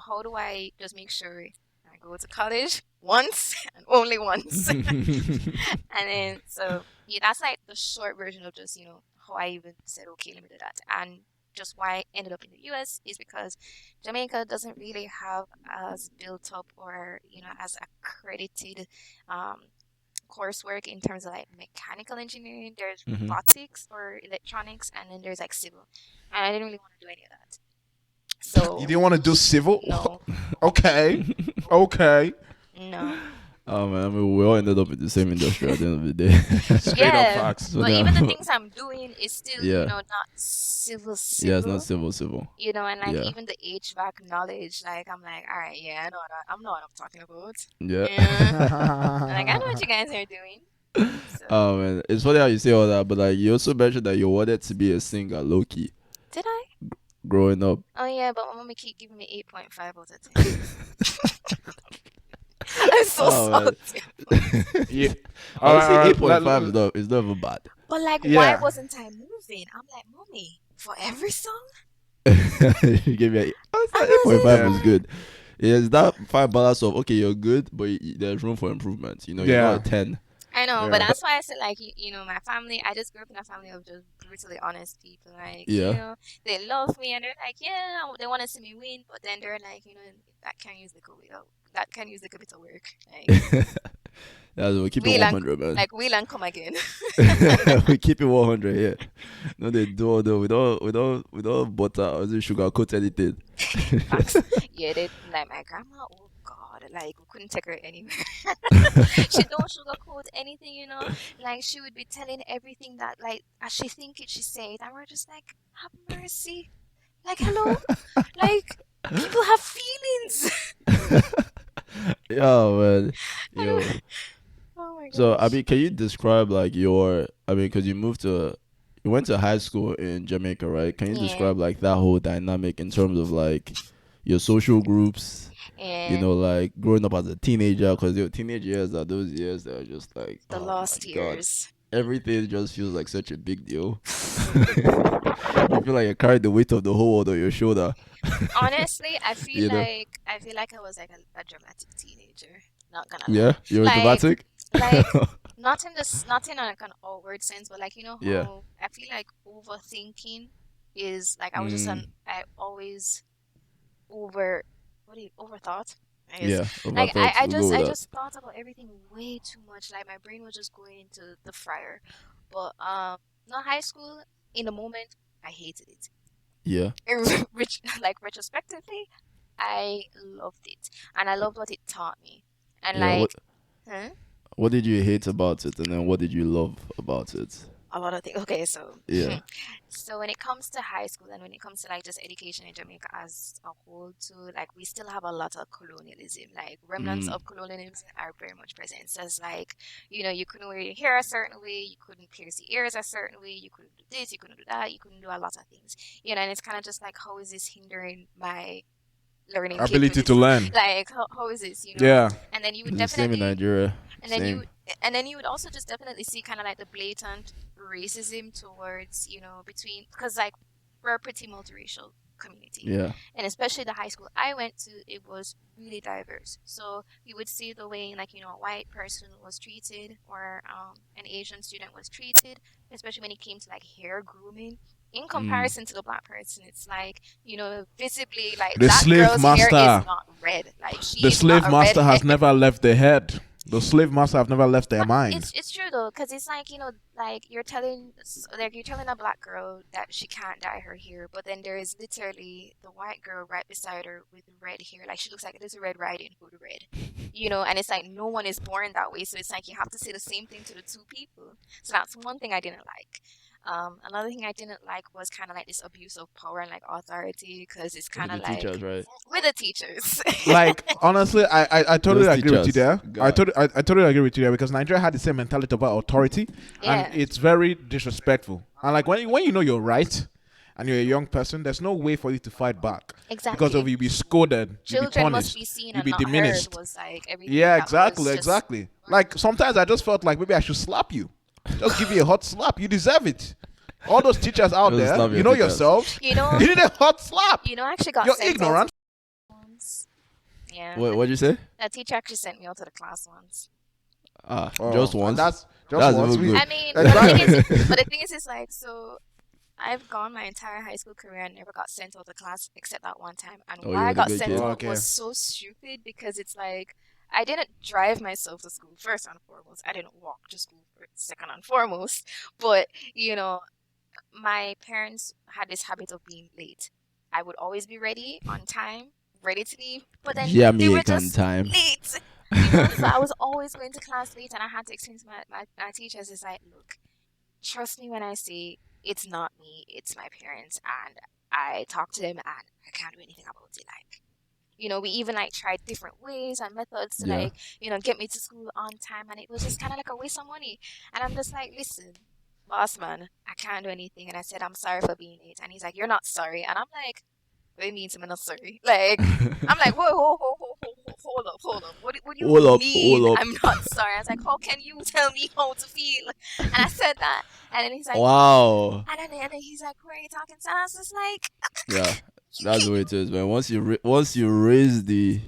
how do I just make sure I go to college once and only once. And then, so yeah, that's like the short version of just, how I even said, okay, let me do that. And just why I ended up in the US is because Jamaica doesn't really have as built up or, as accredited um, coursework in terms of like mechanical engineering. There's Hmm. robotics or electronics, and then there's like civil. And I didn't really want to do any of that. You So, didn't want to do civil? no, Okay. Okay. no. Oh man, I mean, we all ended up in the same industry at the end of the day. Straight up Yeah, facts. So but even the now, things I'm doing is still, yeah, not civil yeah, it's not civil. civil. And like Yeah, even the HVAC knowledge, like I'm like, all right, yeah, I know what I'm talking about. yeah. Yeah, like I know what you guys are doing. So Oh man, it's funny how you say all that, but like you also mentioned that you wanted to be a singer, low key, did I? growing up. Oh yeah, but my mommy keep giving me 8.5 out of 10. I'm so Oh man, salty. Yeah. honestly, All eight right. point five is not even bad. But like, why Yeah. wasn't I moving? I'm like, mommy, for every song, You gave me I eight point wasn't five Yeah. was like, good. It's that fine balance of okay, you're good, but there's room for improvement. You're not a Yeah. 10. I know, but Yeah. that's why I said like my family. I just grew up in a family of just brutally honest people. Like Yeah. they love me and they're like, yeah, they want to see me win, but then they're like, that can use the that can use a bit of work. Like Yeah, so we keep it wheel and 100, man. wheel and come again. We keep it 100 here. No, they do though. We don't butter or is it sugar coat anything. Facts. Yeah, they like my grandma. Oh God, like we couldn't take her anywhere. She don't sugarcoat anything, Like she would be telling everything that like as she think it, she say it, and we're just like, have mercy. Like hello, like people have feelings. Yeah, man. I don't. Yo. Oh my So I gosh. mean, can you describe like because you went to high school in Jamaica, right? Can you Yeah, describe like that whole dynamic in terms of like your social groups? yeah. Like growing up as a teenager, because your teenage years are those years that are just like, The oh my lost god, years. everything just feels like such a big deal. You feel like you carried the weight of the whole world on your shoulder. Honestly, I feel you know? like I was like a dramatic teenager. Not gonna Yeah, lie. you're Like dramatic. like not in like an outward sense, but like Yeah. how I feel like overthinking is like Mm, I always over what do you overthought? I guess yeah. like Overthought. We'll go with I that. just thought about everything way too much. Like my brain was just going into the fryer. But not high school. In the moment, I hated it. Yeah. Like retrospectively, I loved it, and I loved what it taught me. And Yeah. What like, huh? What did you hate about it, and then what did you love about it? A lot of things. Okay, so Yeah. so when it comes to high school and when it comes to like just education in Jamaica as a whole, too, like we still have a lot of colonialism. Like remnants Mm. of colonialism are very much present. So it's like, you couldn't wear your hair a certain way, you couldn't pierce your ears a certain way, you couldn't do this, you couldn't do that, you couldn't do a lot of things. And it's kind of just like, how is this hindering my learning Ability to capability? learn. Like, how is this? Yeah. And then you would It's the same in definitely Nigeria. and then Same. you would also just definitely see kind of like the blatant racism towards, between because like we're a pretty multiracial community. Yeah. And especially the high school I went to, it was really diverse. So you would see the way like, a white person was treated or an Asian student was treated, especially when it came to like hair grooming. In Mm. comparison to the black person, it's like, visibly like The that slave girl's hair is master. not red. Like she The is not slave a master redhead. has never left their head. The slave master have never left their But it's minds. it's true though, because it's like like you're telling a black girl that she can't dye her hair, but then there is literally the white girl right beside her with red hair, like she looks like Little Red Riding Hood red, and it's like no one is born that way, so it's like you have to say the same thing to the two people. So that's one thing I didn't like. Another thing I didn't like was kind of like this abuse of power and like authority, because it's With kind the of like teachers, right? with the teachers. Like honestly, I totally Those agree with you teachers. there. God. I totally agree with you there because Nigeria had the same mentality about authority, and Yeah, it's very disrespectful. And like when you know you're right, and you're a young person, there's no way for you to fight back because of exactly. you be scolded, you be Children must be punished, seen you and be not heard diminished. was like everything Yeah, that was exactly, just exactly. Like sometimes I just felt like maybe I should slap you, just give you a hot slap. You deserve it. All those teachers out Those there, slap you your know teachers. yourselves. you know You need a hot slap. I actually got You're sent out to ignorant. class once. Yeah, What'd you say? a teacher actually sent me out to the class once. Ah, just Oh, and once. that's just That's once even we. good. I mean, but the thing is, Exactly. it's like, so I've gone my entire high school career and never got sent out to class except that one time. And Oh, you why I were the got good sent kid. out was Okay. so stupid, because it's like I didn't drive myself to school, first and foremost. I didn't walk to school, second and foremost. But, you know, my parents had this habit of being late. I would always be ready on time, ready to leave, but then Yeah, they me were can just time. late. So I was always going to class late, and I had to explain to my teachers, it's like, look, trust me when I say it's not me, it's my parents, and I talk to them, and I can't do anything about it. Like, we even like tried different ways and methods to Yeah. like, get me to school on time, and it was just kind of like a waste of money. And I'm just like, listen, boss man, I can't do anything. And I said, I'm sorry for being late. And he's like, you're not sorry. And I'm like, what do you mean I'm not sorry? Like, I'm like, whoa, whoa, whoa, whoa, whoa, whoa, hold up. What do you Hold up, mean hold up. I'm not sorry? I was like, how can you tell me how to feel? And I said that. And then he's like, Wow. and then he's like, who are you talking to? And I was just like, Yeah, that's the way it is, man. Once you raise the,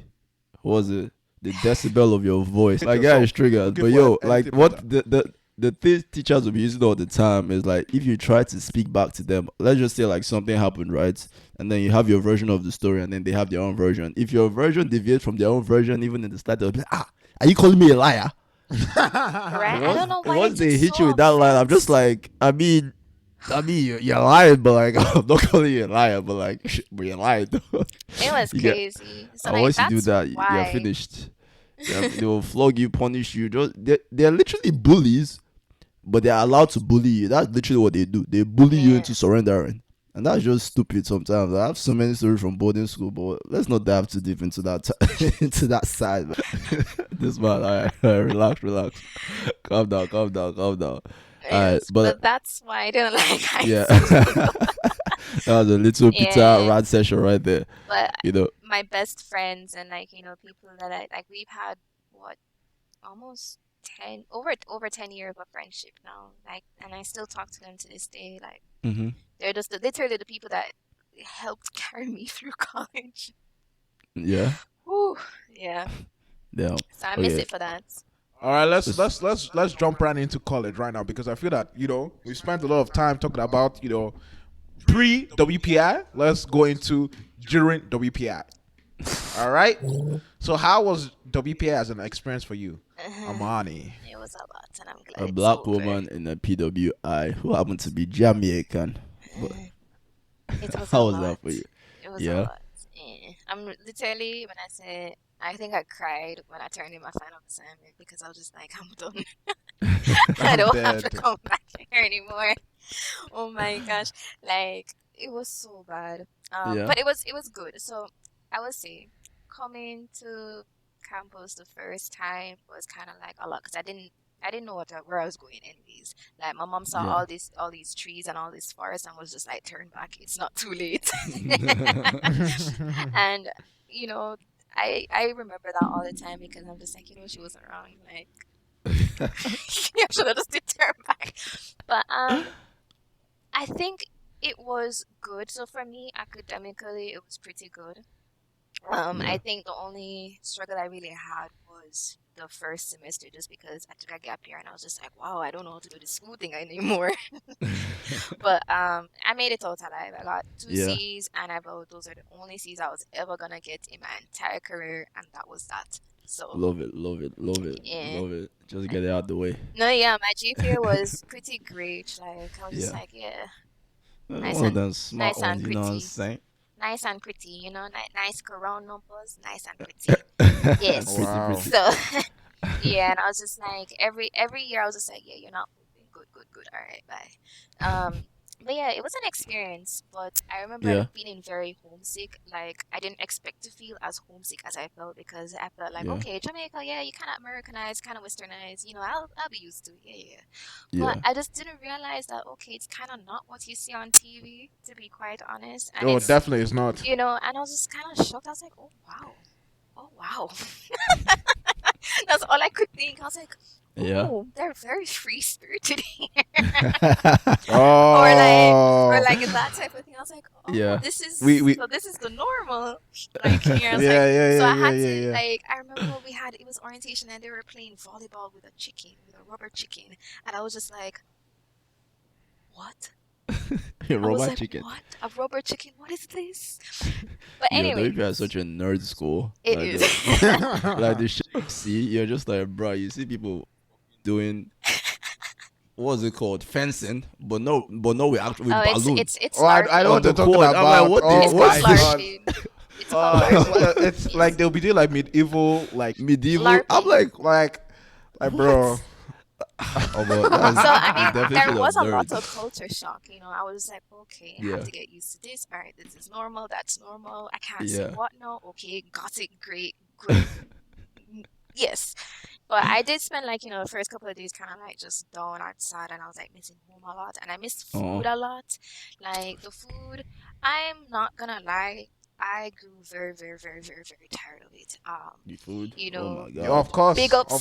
what was it, the decibel of your voice, like, yeah, it's triggered. Looking But for yo, like, anything what better. the thing teachers will be using all the time is like, if you try to speak back to them, let's just say like something happened, right? And then you have your version of the story, and then they have their own version. If your version deviates from their own version, even in the start, they'll be like, are you calling me a liar? right? I don't know why they Once took they hit so you with that line, I'm just offense. like, I mean, you're lying, but like, I'm not calling you a liar, but like, but you're lying. Though. It was You get, crazy. So and like once you do that's that, you're why. finished. They will flog you, punish you. They're literally bullies, but they're allowed to bully you. That's literally what they do. They bully you Yeah. into surrendering. And that's just stupid sometimes. I have so many stories from boarding school, but let's not dive too deep into that into that side. Man. This man, all right, relax, relax, calm down, calm down, calm down. All right, Yes, but but that's why I didn't like high yeah, school. that was a little Peter Yeah, rant session right there. but You know, my best friends and like people that I like, we've had what, almost 10, over 10 years of friendship now. Like, and I still talk to them to this day. Like, hmm they're just literally the people that helped carry me through college. yeah, Whew, yeah. yeah, So I miss okay. it for that. All right, let's Just, let's let's let's jump right into college right now because I feel that we spent a lot of time talking about pre WPI. Let's go into during WPI. All right. So how was WPI as an experience for you, Amani? It was a lot, and I'm a glad it's black over. woman in a PWI who happened to be Jamaican. But It was a how was that lot. for you? It was a Yeah. lot. I'm literally, when I said, I think I cried when I turned in my final assignment because I was just like, I'm done. I I'm don't have to dead. come back here anymore. Oh my gosh. Like, it was so bad. Yeah. But it was good. So I would say coming to campus the first time was kind of like a lot because I didn't know where I was going anyways. Like, my mom saw Yeah. all these trees and all this forest and was just like, turn back, it's not too late. And you know, I remember that all the time because I'm just like, she wasn't wrong. Like, I should have just did turn back. But I think it was good. So for me, academically, it was pretty good. I Yeah. think the only struggle I really had was the first semester, just because I took a gap year and I was just like, wow, I don't know how to do this school thing anymore. But I made it out alive. I got two Yeah. C's, and I thought those are the only C's I was ever gonna get in my entire career, and that was that. So Love it, love it, love it, yeah. love it. Just get it out the way. No, yeah, my GPA was pretty great. Like, I was just Yeah. like, yeah, nice One of and them smart nice and ones, you know what I'm pretty, saying? nice and pretty. Nice corona numbers, nice and pretty. Yes. Pretty, Wow. pretty. So yeah, and I was just like, every year I was just like, yeah, you're not moving. Good, good, good. All right, bye. But yeah, it was an experience. But I remember Yeah. feeling very homesick. Like, I didn't expect to feel as homesick as I felt because I felt like, Yeah. okay, Jamaica, yeah, you kind of Americanized, kind of Westernized. I'll be used to it. Yeah, yeah. But Yeah. I just didn't realize that, okay, it's kind of not what you see on TV, to be quite honest. And Oh, it's, definitely it's not. and I was just kind of shocked. I was like, oh wow, oh wow. That's all I could think. I was like, Yeah. oh, they're very free spirited here. Or Oh. like that type of thing. I was like, oh, Yeah. this is We so this is the normal. Like, here. I was like, Yeah, yeah, so yeah, I yeah, had yeah, to, yeah. like, I remember we had, it was orientation and they were playing volleyball with a chicken, with a rubber chicken. And I was just like, what? I was robot like, chicken. what? A rubber chicken? What is this? But Yo, anyway, WPI is such a nerd school. it Like is. like the shit you see, you're just like, bro, you see people doing, what's it called, fencing, but no, we actually Oh, with balloon it's Oh, I know on what larping. they're the talking court. I'm like, about. what the Oh It's called my fuck is this? god. larping. It's called LARPing. It's Yes. like they'll be doing like medieval, Medieval. I'm LARPing. like, bro. what? Oh, but So I that's mean, there definition of was a lot of nerds. culture shock. I was like, okay, I have Yeah, to get used to this. All right, this is normal. That's normal. I can't say yeah. what now. Okay, got it. Great, good. Yes. But I did spend like, the first couple of days kind of like just down outside and I was like missing home a lot and I missed Oh, food a lot. Like the food, I'm not gonna lie, I grew very, very, very, very, very tired of it. the food. You Oh know, my Yeah, god. of course. Big up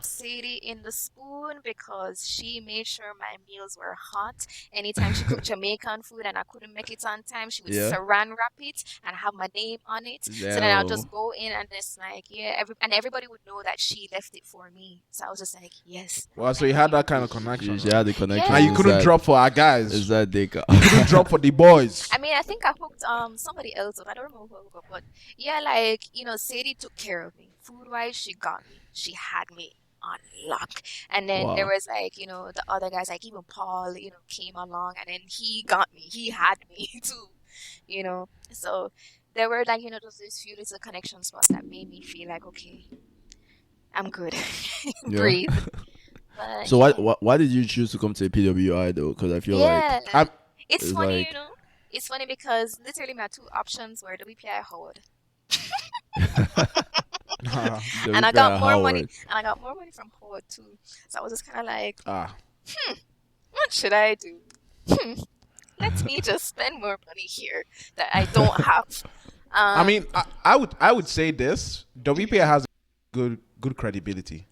Sadie in the spoon because she made sure my meals were hot. Anytime she cooked Jamaican food and I couldn't make it on time, she would Yeah. saran wrap it and have my name on it. So then I'll Damn. just go in and it's like, yeah, and everybody would know that she left it for me. So I was just like, yes, Well, so you thank had you. that kind of She, connection, she right? had the connections And you Yeah. couldn't inside drop for our guys. inside Deka. You couldn't drop for the boys. I mean, I think I hooked somebody else up. I don't remember who I hooked up, but yeah, like Sadie took care of me. Food wise, she got me. She had me on lock. And then there Wow. was like the other guys, like even Paul, came along, and then he got me. He had me too. So there were like just these few little connection spots that made me feel like okay, I'm good, Yeah. breathe. But So why, yeah, why did you choose to come to PWI though? Because I feel like yeah. I'm, It's it's funny, like It's funny because literally my two options were WPI Howard. the And I reply got at more money, Howard. and I got more money from Howard too. So I was just kind of like, ah, what should I do? Hmm, let me just spend more money here that I don't have. I Um, mean, I would say this. WPA has good credibility.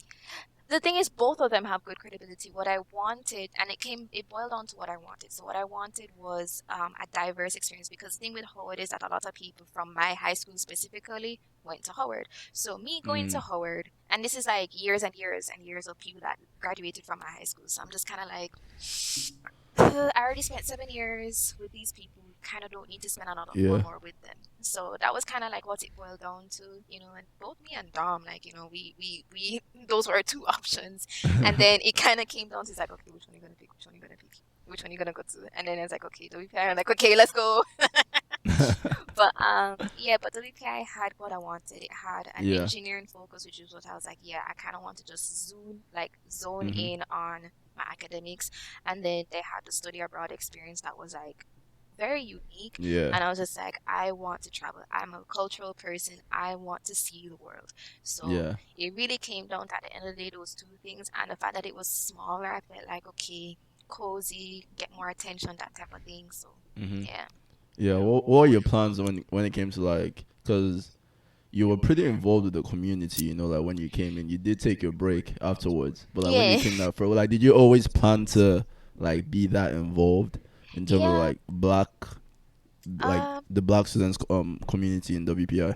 the thing is, both of them have good credibility. What I wanted, and it boiled down to what I wanted. So what I wanted was a diverse experience because the thing with Howard is that a lot of people from my high school specifically went to Howard. So me going to Mm, Howard, and this is like years and years and years of people that graduated from my high school. So I'm just kind of like, I already spent 7 years with these people. Kind of don't need to spend another four yeah. more with them. So that was kind of like what it boiled down to. And both me and Dom, like, we those were our two options. And then it kind of came down to it's like, okay, which one are you gonna pick? Which one are you gonna pick? Which one are you gonna go to? And then it's like, okay, WPI. I'm like, okay, let's go. But yeah, but WPI had what I wanted. It had an Yeah. engineering focus, which is what I was like, yeah, I kind of want to just zone Mhm. in on my academics. And then they had the study abroad experience that was like very unique. Yeah. And I was just like, I want to travel. I'm a cultural person. I want to see the world. So Yeah. it really came down to at the end of the day, those two things. And the fact that it was smaller, I felt like, okay, cozy, get more attention, that type of thing. So Mhm. yeah. Yeah. What are your plans when it came to like? Because you were pretty involved with the community, like when you came in, you did take your break afterwards. But like when you Yeah. came out for like, did you always plan to like be that involved in terms of Yeah. like like Um, the black students community in WPI?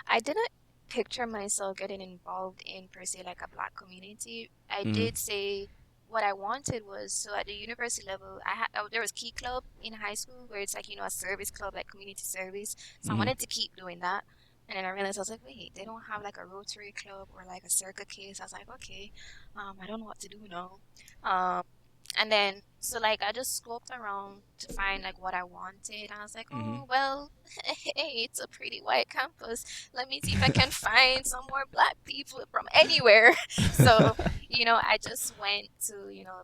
I didn't picture myself getting involved in per se like a black community. I Mhm. did say what I wanted was so at the university level, there was Key Club in high school where it's like a service club like community service. So I Mhm. wanted to keep doing that. And then I realized I was like, wait, they don't have like a Rotary Club or like a circuit case. I was like, okay, I don't know what to do now. Um, and then so like I just scoped around to find like what I wanted, and I was like, Mhm. oh well, hey, it's a pretty white campus. Let me see if I can find some more black people from anywhere. So I just went to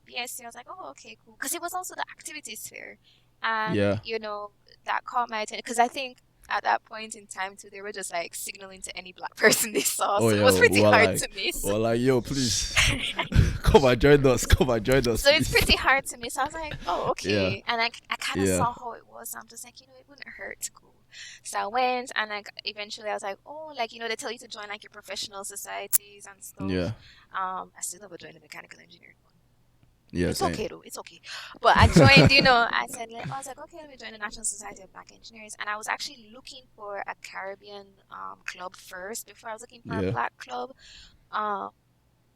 BSC. I was like, oh okay, cool, because it was also the activities fair, and Yeah. that caught my attention because I think. At that point in time, too, they were just like signaling to any black person they saw, Oh so it yeah. was We pretty were hard like, to miss. yo, please come and join us. Come and join us, So it's please. pretty hard to me. So I was like, oh, Yeah. okay. And I kind of Yeah. saw how it was. So I'm just like, it wouldn't hurt to go. So I went and like eventually I was like, oh, like, they tell you to join like your professional societies and stuff. Yeah. I still never joined the mechanical engineering one. Yeah. It's Same. okay though. It's okay. But I joined, I was like, okay, let me join the National Society of Black Engineers. And I was actually looking for a Caribbean club first before I was looking for a Yeah. black club. Um,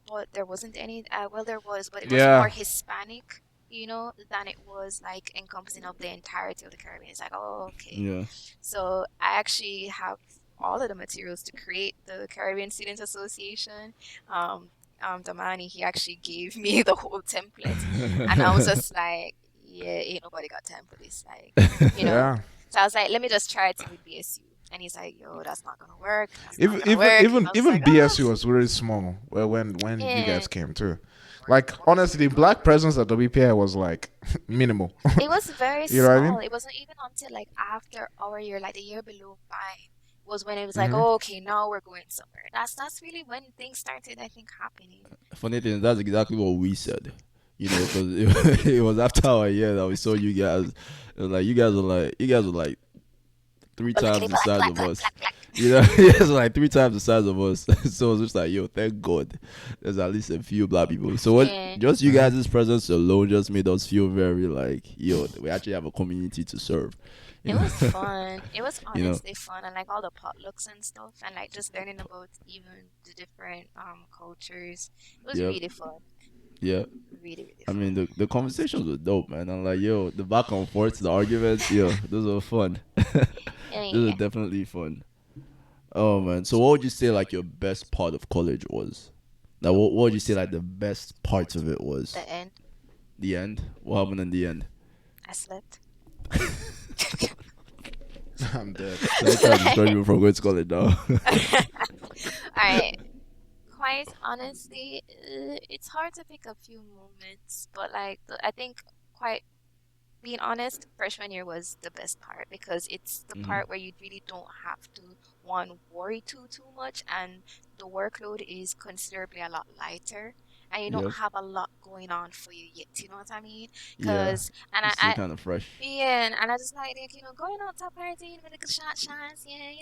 but there wasn't any. Well, there was, but it was more Yeah. Hispanic, than it was like encompassing of the entirety of the Caribbean. It's like, oh, okay. Yeah. So I actually have all of the materials to create the Caribbean Students Association. Um, Amani, he actually gave me the whole template, and I was just like, yeah, ain't nobody got time for this, like, you know. Yeah. So I was like, let me just try it with BSU. And he's like, yo, that's not gonna work. That's not Even gonna even work. even I was even like, ah, BSU was really small. Well, when you yeah. guys came too, like honestly, black presence at WPI was like minimal. It was very You know what I mean? small. It wasn't even until like after our year, like the year below mine, was when it was like, Hmm. oh, okay, now we're going somewhere. That's really when things started, I think, happening. Funny thing, that's exactly what we said. You know, because it was after our year that we saw you guys. It was like you guys were like three times Blackity the black, size black, of black, us. black, black. You know, it's like three times the size of us. So it's just like, yo, thank God, there's at least a few black people. So what? Yeah. Just you Hmm. guys' presence alone just made us feel very like, yo, we actually have a community to serve. You It know, was fun. It was you know, honestly fun, and like all the potlucks and stuff, and like just learning about even the different cultures. It was yep, really fun. yeah. Really, really I mean, fun. the conversations were dope, man. I'm like, yo, the back and forth, the arguments, yo, those are fun. Yeah, Those are yeah. definitely fun. Oh man, so what would you say like your best part of college was? Like, what would you say like the best part of it was? The end. The end. What happened in the end? I slept. I'm dead. So I try to discourage you from going to college now. Alright, quite honestly, it's hard to pick a few moments, but like I think quite being honest, freshman year was the best part because it's the Hmm. part where you really don't have to one worry too much, and the workload is considerably a lot lighter, and you don't Yep. have a lot going on for you yet. You know what I mean? Yeah. Because and It's still I kind of fresh. yeah, and I just like going out to partying with the shot shots, yeah,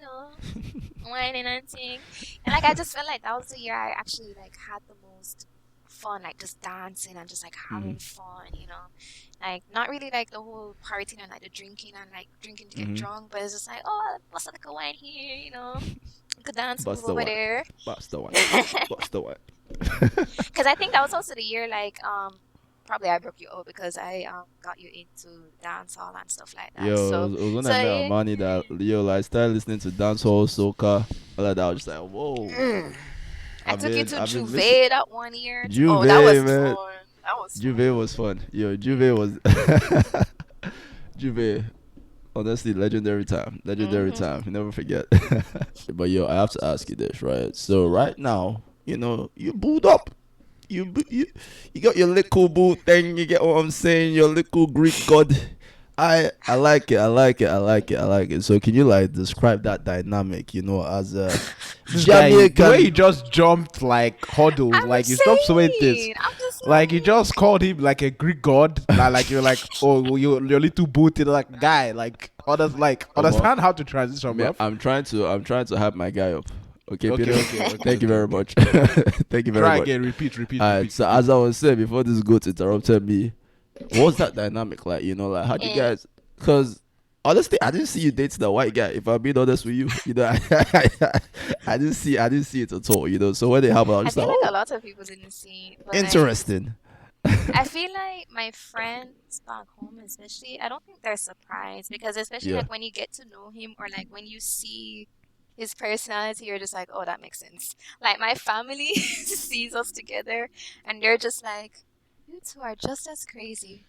whining and thing. And like I just felt like that was the year I actually like had the most fun, like just dancing and just like Hmm. having fun. Like not really like the whole partying and like the drinking and like drinking to get Hmm. drunk, but it's just like, oh, what's like a wine here, could dance move Bust the over one. there. Bust the one. Bust the one. Because I think that was also the year like probably I broke you out because I got you into dance hall and stuff like that. Yo, So it was when so I met yeah. Amani that yo, like, I started listening to dancehall, soca, all of that. I was just like, whoa. Mm. I I've took you been, to I've been listening. Juve that one year. Oh, that Juve, was man. fun. That was Juve fun. was fun. Yo, Juve was Juve. Honestly, legendary time. Legendary Hmm. time. You never forget. But yo, I have to ask you this, right? So right now, you booed up. You got your little boo thing. You get what I'm saying? Your little Greek god. I like it. I like it. I like it. I like it. So can you like describe that dynamic? As a This guy, the way he Jamaican. just jumped like hurdles, I'm like he stopped saying this. saying. I'm just Like you saying. just called him like a Greek god. Like you're like, oh, you're little booted like guy. Like others, like Uh-huh. understand how to transition, Me, bro. I'm trying to hype my guy up. Okay, Okay, Peter. okay, okay, Thank you okay, very okay. much. Thank you very Try much. again. Repeat, repeat, Alright, repeat, so repeat. as I was saying before this goat interrupted me, what's that dynamic like? Like how'd you Eh, guys? Because honestly, I didn't see you dating the white guy. If I'm being honest with you, I didn't see it at all. So when it happened, I was I just feel like, like a oh, lot of people didn't see, but like interesting. I feel like my friends back home, especially, I don't think they're surprised because especially Yeah. like when you get to know him or like when you see his personality, you're just like, oh, that makes sense. Like my family sees us together and they're just like, you two are just as crazy.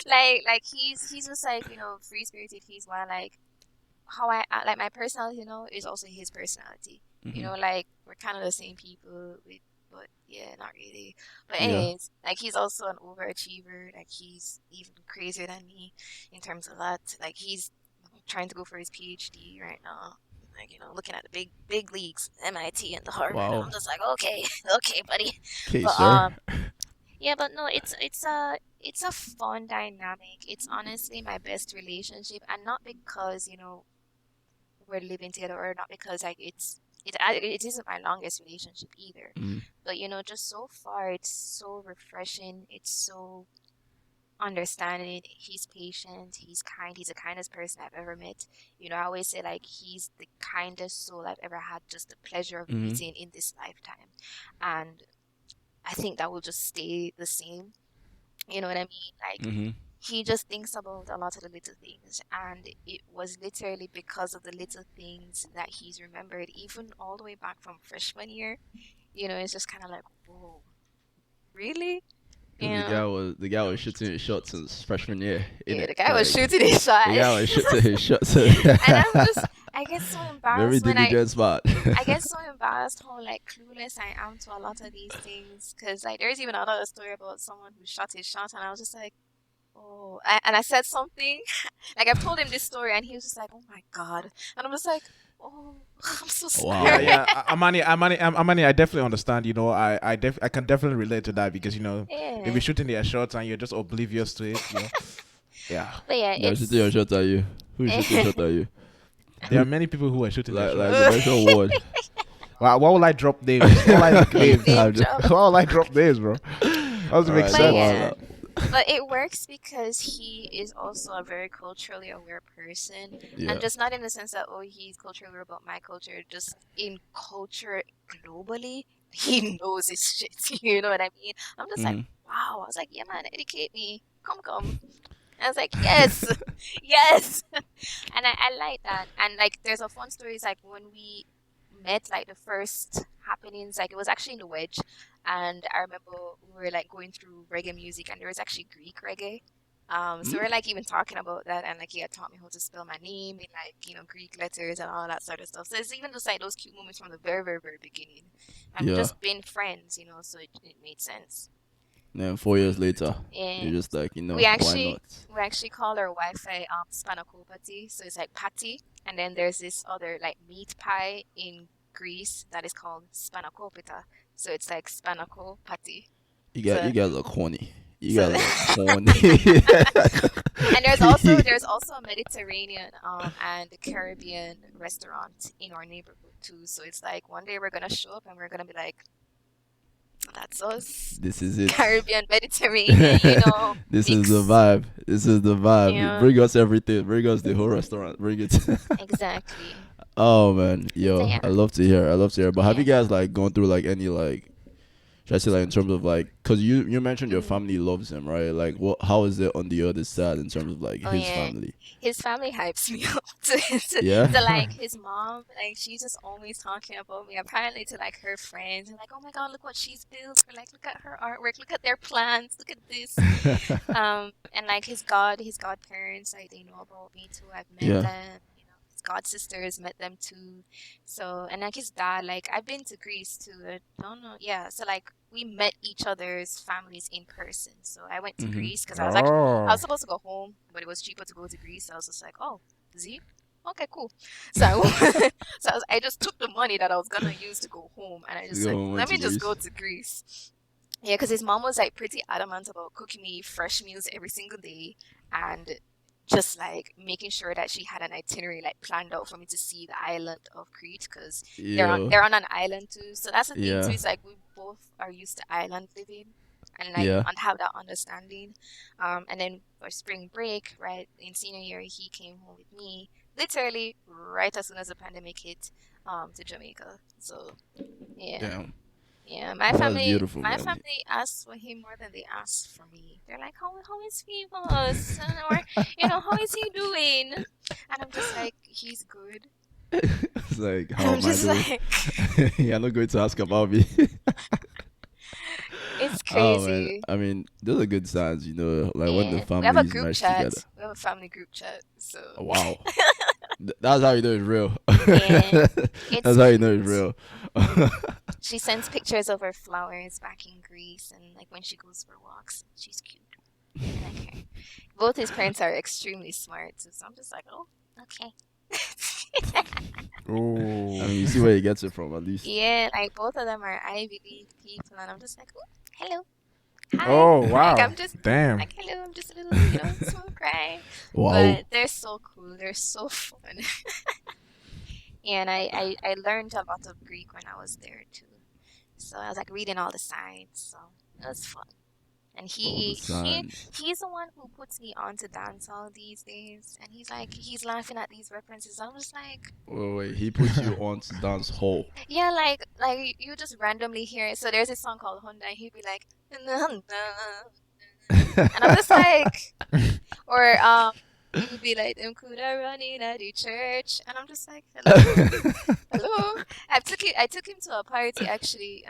Like he's just like, free spirited. He's wild. Like how I act, like my personality, is also his personality. Hmm. Like we're kind of the same people, but yeah, not really. But Yeah. anyways, like he's also an overachiever. Like he's even crazier than me in terms of that. Like he's trying to go for his PhD right now. Like looking at the big leagues, MIT and the Harvard. And I'm Wow. just like, okay, okay, buddy. Okay, But sir. yeah, but no, it's a fun dynamic. It's honestly my best relationship, and not because we're living together or not because like it isn't my longest relationship either, Mm. but just so far it's so refreshing, it's so understanding. He's patient, he's kind, he's the kindest person I've ever met. I always say like he's the kindest soul I've ever had just the pleasure of Hmm. meeting in this lifetime, and I think that will just stay the same. You know what I mean? Like Hmm. he just thinks about a lot of the little things, and it was literally because of the little things that he's remembered, even all the way back from freshman year. It's just kind of like, whoa, really? Yeah. The guy was shooting his shots since freshman year, in Yeah, the it. guy was Like shooting his shot. the guy was shooting his shots. And I'm just, I get so Very embarrassed when diligent spot. I get so embarrassed how like clueless I am to a lot of these things. Cause like there's even another story about someone who shot his shot, and I was just like, oh, and I said something, like I've told him this story, and he was just like, oh my God, and I'm just like, oh, I'm so Yeah, Wow. sorry. yeah. Amani, I definitely understand. I can definitely relate to that because if Yeah, you're shooting their shots and you're just oblivious to it, yeah. but yeah, They're shooting your it's. shot at you. Who's shooting shot at you? There are many people who are shooting their Like shots. the mention word. Why will I drop names? Why will I make names? Name I'm just, drop. Why will I drop names, bro? Doesn't make alright, But no sense. yeah, wahala. but it works because he is also a very culturally aware person, and Yeah. just not in the sense that oh he's culturally aware about my culture, just in culture globally, he knows his shit. You know what I mean? I'm just like, Hmm. wow. I was like, yeah, man, educate me. Come, come. I was like, yes, yes, and I like that. And like, there's a fun story. It's like when we met, like the first happenings, like it was actually in the Wedge, and I remember we were like going through reggae music, and there was actually Greek reggae. So Mm? we're like even talking about that, and like he had taught me how to spell my name in like Greek letters and all that sort of stuff. So it's even just like those cute moments from the very very very beginning, and we Yeah. just been friends, so it made sense. Then 4 years later, you're And just like, we why not? actually we actually call our Wi-Fi spanakopati, so it's like patty, and then there's this other like meat pie in Greece that is called spanakopita, so it's like spanakopati. You So guys are corny. You so guys are corny. and there's also a Mediterranean and a Caribbean restaurant in our neighborhood too. So it's like one day we're gonna show up and we're gonna be like, that's us, This is it. Caribbean, Mediterranean, This is the mix. vibe. This is the vibe. Yeah, Bring us everything. Bring us the whole restaurant. Bring it. exactly. Oh man, So yo, yeah, I love to hear. I love to hear. But have you yeah. guys like gone through like any like should I say like in terms of like because you mentioned your Mm. family loves him, right? Like what how is it on the other side in terms of like Oh his yeah, family? his family hypes me up Yeah. to like his mom, like she's just always talking about me. Apparently to like her friends, and like, oh my God, look what she's built. Or like, look at her artwork, look at their plants, look at this. And like his godparents, like they know about me too. I've met Yeah. them. His god sisters met them too. So and like his dad, like I've been to Greece too. I don't know, yeah. So like we met each other's families in person. So I went to Mhm. Greece because I Oh, was supposed to go home, but it was cheaper to go to Greece. So I was just like, oh, Z. Okay, cool. So I just took the money that I was gonna use to go home, and I To just go like, home went let to me just go Greece. to Greece. Yeah, because his mom was like pretty adamant about cooking me fresh meals every single day and just like making sure that she had an itinerary like planned out for me to see the island of Crete because Yo. they're on an island too. So that's the thing too. Yeah. Is like we both are used to island living and like Yeah. and have that understanding. And then for spring break, right in senior year, he came home with me literally right as soon as the pandemic hit, to Jamaica. So yeah. Damn. Yeah, That's beautiful, my man. family asked for him more than they asked for me. They're like, how is famous? Or, how is he doing? And I'm just like, he's good. It's like, And how I'm am I just doing? like, You're not going to ask about me. it's Oh man, crazy. I mean, those are good signs, like when the And we have a families group mesh chat. together. We have a family group chat. So, Oh, wow, that's how you know it's real. yeah, That's it's how you know it's cute. real. She sends pictures of her flowers back in Greece and like when she goes for walks. She's cute. I like her. Both his parents are extremely smart, too, so I'm just like, oh, okay. I oh, mean, you see where he gets it from, at least. Yeah, like both of them are Ivy League people, and I'm just like, oh, hello, hi. oh, Like wow, I'm just damn. like, hello, I'm just a little, small guy. Wow. But they're so cool. They're so fun. And I learned a lot of Greek when I was there too. So I was like reading all the signs. So it was fun. And All the he signs. he's the one who puts me on to dancehall these days. And he's like he's laughing at these references. I'm just like, Wait, he puts you on to dance hall. yeah, like you just randomly hear it. So there's this song called Honda, and he'd be like, and I'm just like, or He would be like, "Them coulda running at the church," and I'm just like, "Hello, hello." I took him to a party actually,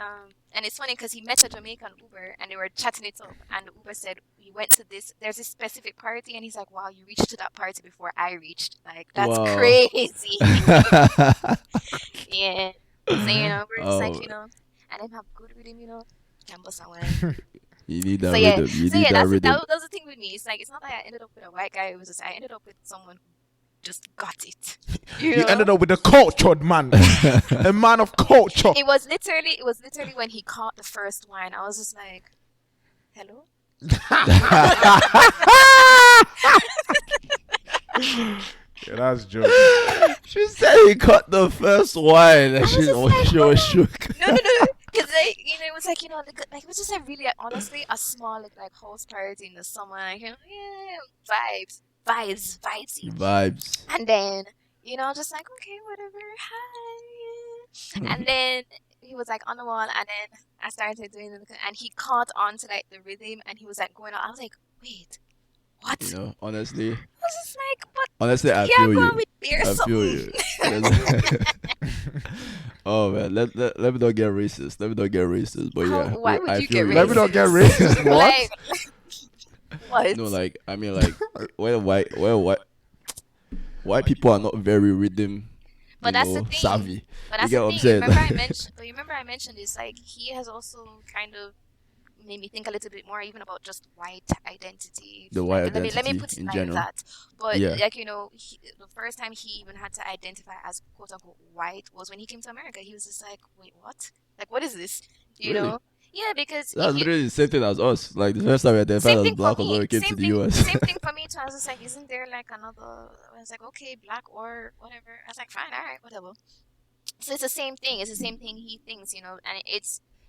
and it's funny because he met a Jamaican Uber and they were chatting it up, and the Uber said we went to this. There's this specific party, and he's like, "Wow, you reached to that party before I reached. Like that's Wow. crazy." Yeah. So we're just like Oh, and then have good with him, Campbell somewhere. you need So that yeah, rhythm. You so need yeah, that rhythm. that's the thing with me. It's like it's not like I ended up with a white guy. It was just I ended up with someone who just got it. You You know, ended up with a cultured man, a man of culture. it was literally when he caught the first wine. I was just like, hello. Yeah, that's joke. She said he caught the first wine, and I was just like, she was shook. no, no, no, because it was like like it was just a really honestly a small like house party in the summer, like, yeah, vibes, Vibes. and then just like okay, whatever, hi, and then he was like on the wall, and then I started doing it, and he caught on to like the rhythm, and he was like going on. I was like, wait, what? You know, honestly, I was just like, but honestly, I yeah, feel go on you. with beer I feel something. you. Oh man, let me not get racist. Let me not get racist. But How? yeah, Why would I you feel get you. Let me not get racist? racist. What? Like what? No, like I mean, like where white people are not very rhythm, But that's the thing. savvy. But You that's get the what I'm thing. saying? Remember I mentioned this. Like he has also kind of made me think a little bit more even about just white identity. The white Like let me identity put it in like general. that. But Yeah. like the first time he even had to identify as quote unquote white was when he came to America. He was just like, wait, what? Like what is this? You Really? know? Yeah, because That's if you literally the same thing as us. Like the first time we identified same as thing for black was when me. we came to the US. Same thing for me too. I was just like, isn't there like another? I was like, okay, black or whatever. I was like, fine, all right, whatever. So it's the same thing. It's the same thing he thinks, and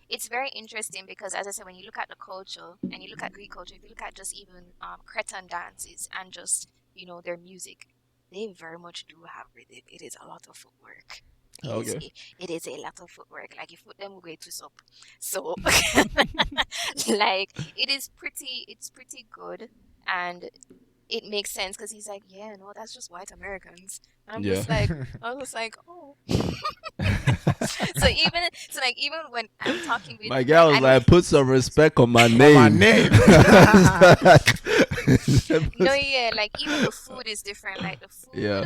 it's very interesting because, as I said, when you look at the culture and you look at Greek culture, if you look at just even Cretan dances and just their music, they very much do have rhythm. It is a lot of footwork. Okay. It is a lot of footwork. Like you put them way twist up. So like it's pretty good and it makes sense because he's like, yeah, no, that's just white Americans. And Yeah. I was just like, oh. So like even when I'm talking with My like guy was I know like, put some respect on my On my name. name. no yeah like even the food is different. Like Yeah.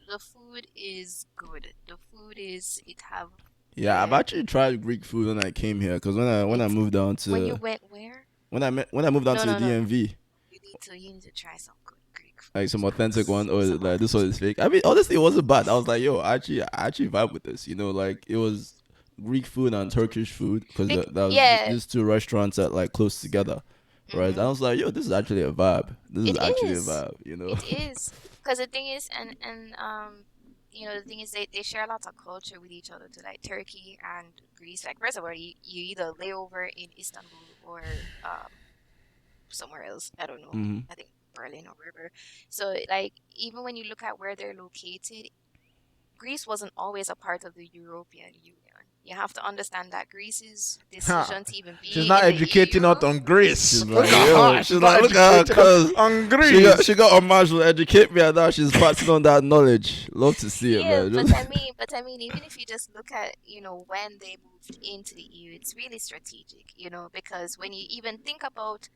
the food is good. The food is it have Yeah, I've yeah. actually tried Greek food when I came here because when I It's moved down when you to went where? when I moved down No to the no no no. DMV, You need to try some good Greek like food. some authentic one or Some like this one is authentic. fake. I mean, honestly, it wasn't bad. I was like, yo, I actually vibe with this. Like it was Greek food and Turkish food because that was Yeah. these two restaurants that like close together, right? And I Mhm. was like, yo, this is actually a vibe. This is It actually a is. vibe. It is. Because the thing is, the thing is they share a lot of culture with each other to like Turkey and Greece. Like first of all, you either lay over in Istanbul or somewhere else. I don't know. Hmm. I think Berlin or wherever. So like even when you look at where they're located, Greece wasn't always a part of the European Union. You have to understand that Greece's Ha. decision to even She's be not in the educating us EU. on Greece. She's Look like, at yo, her. she's She's like, not look at her, educating us cause on Greece. she got Omar to educate me, and now she's passing on that knowledge. Love to see it, Yeah, man. but Just I mean, even if you just look at, when they moved into the EU, it's really strategic, because when you even think about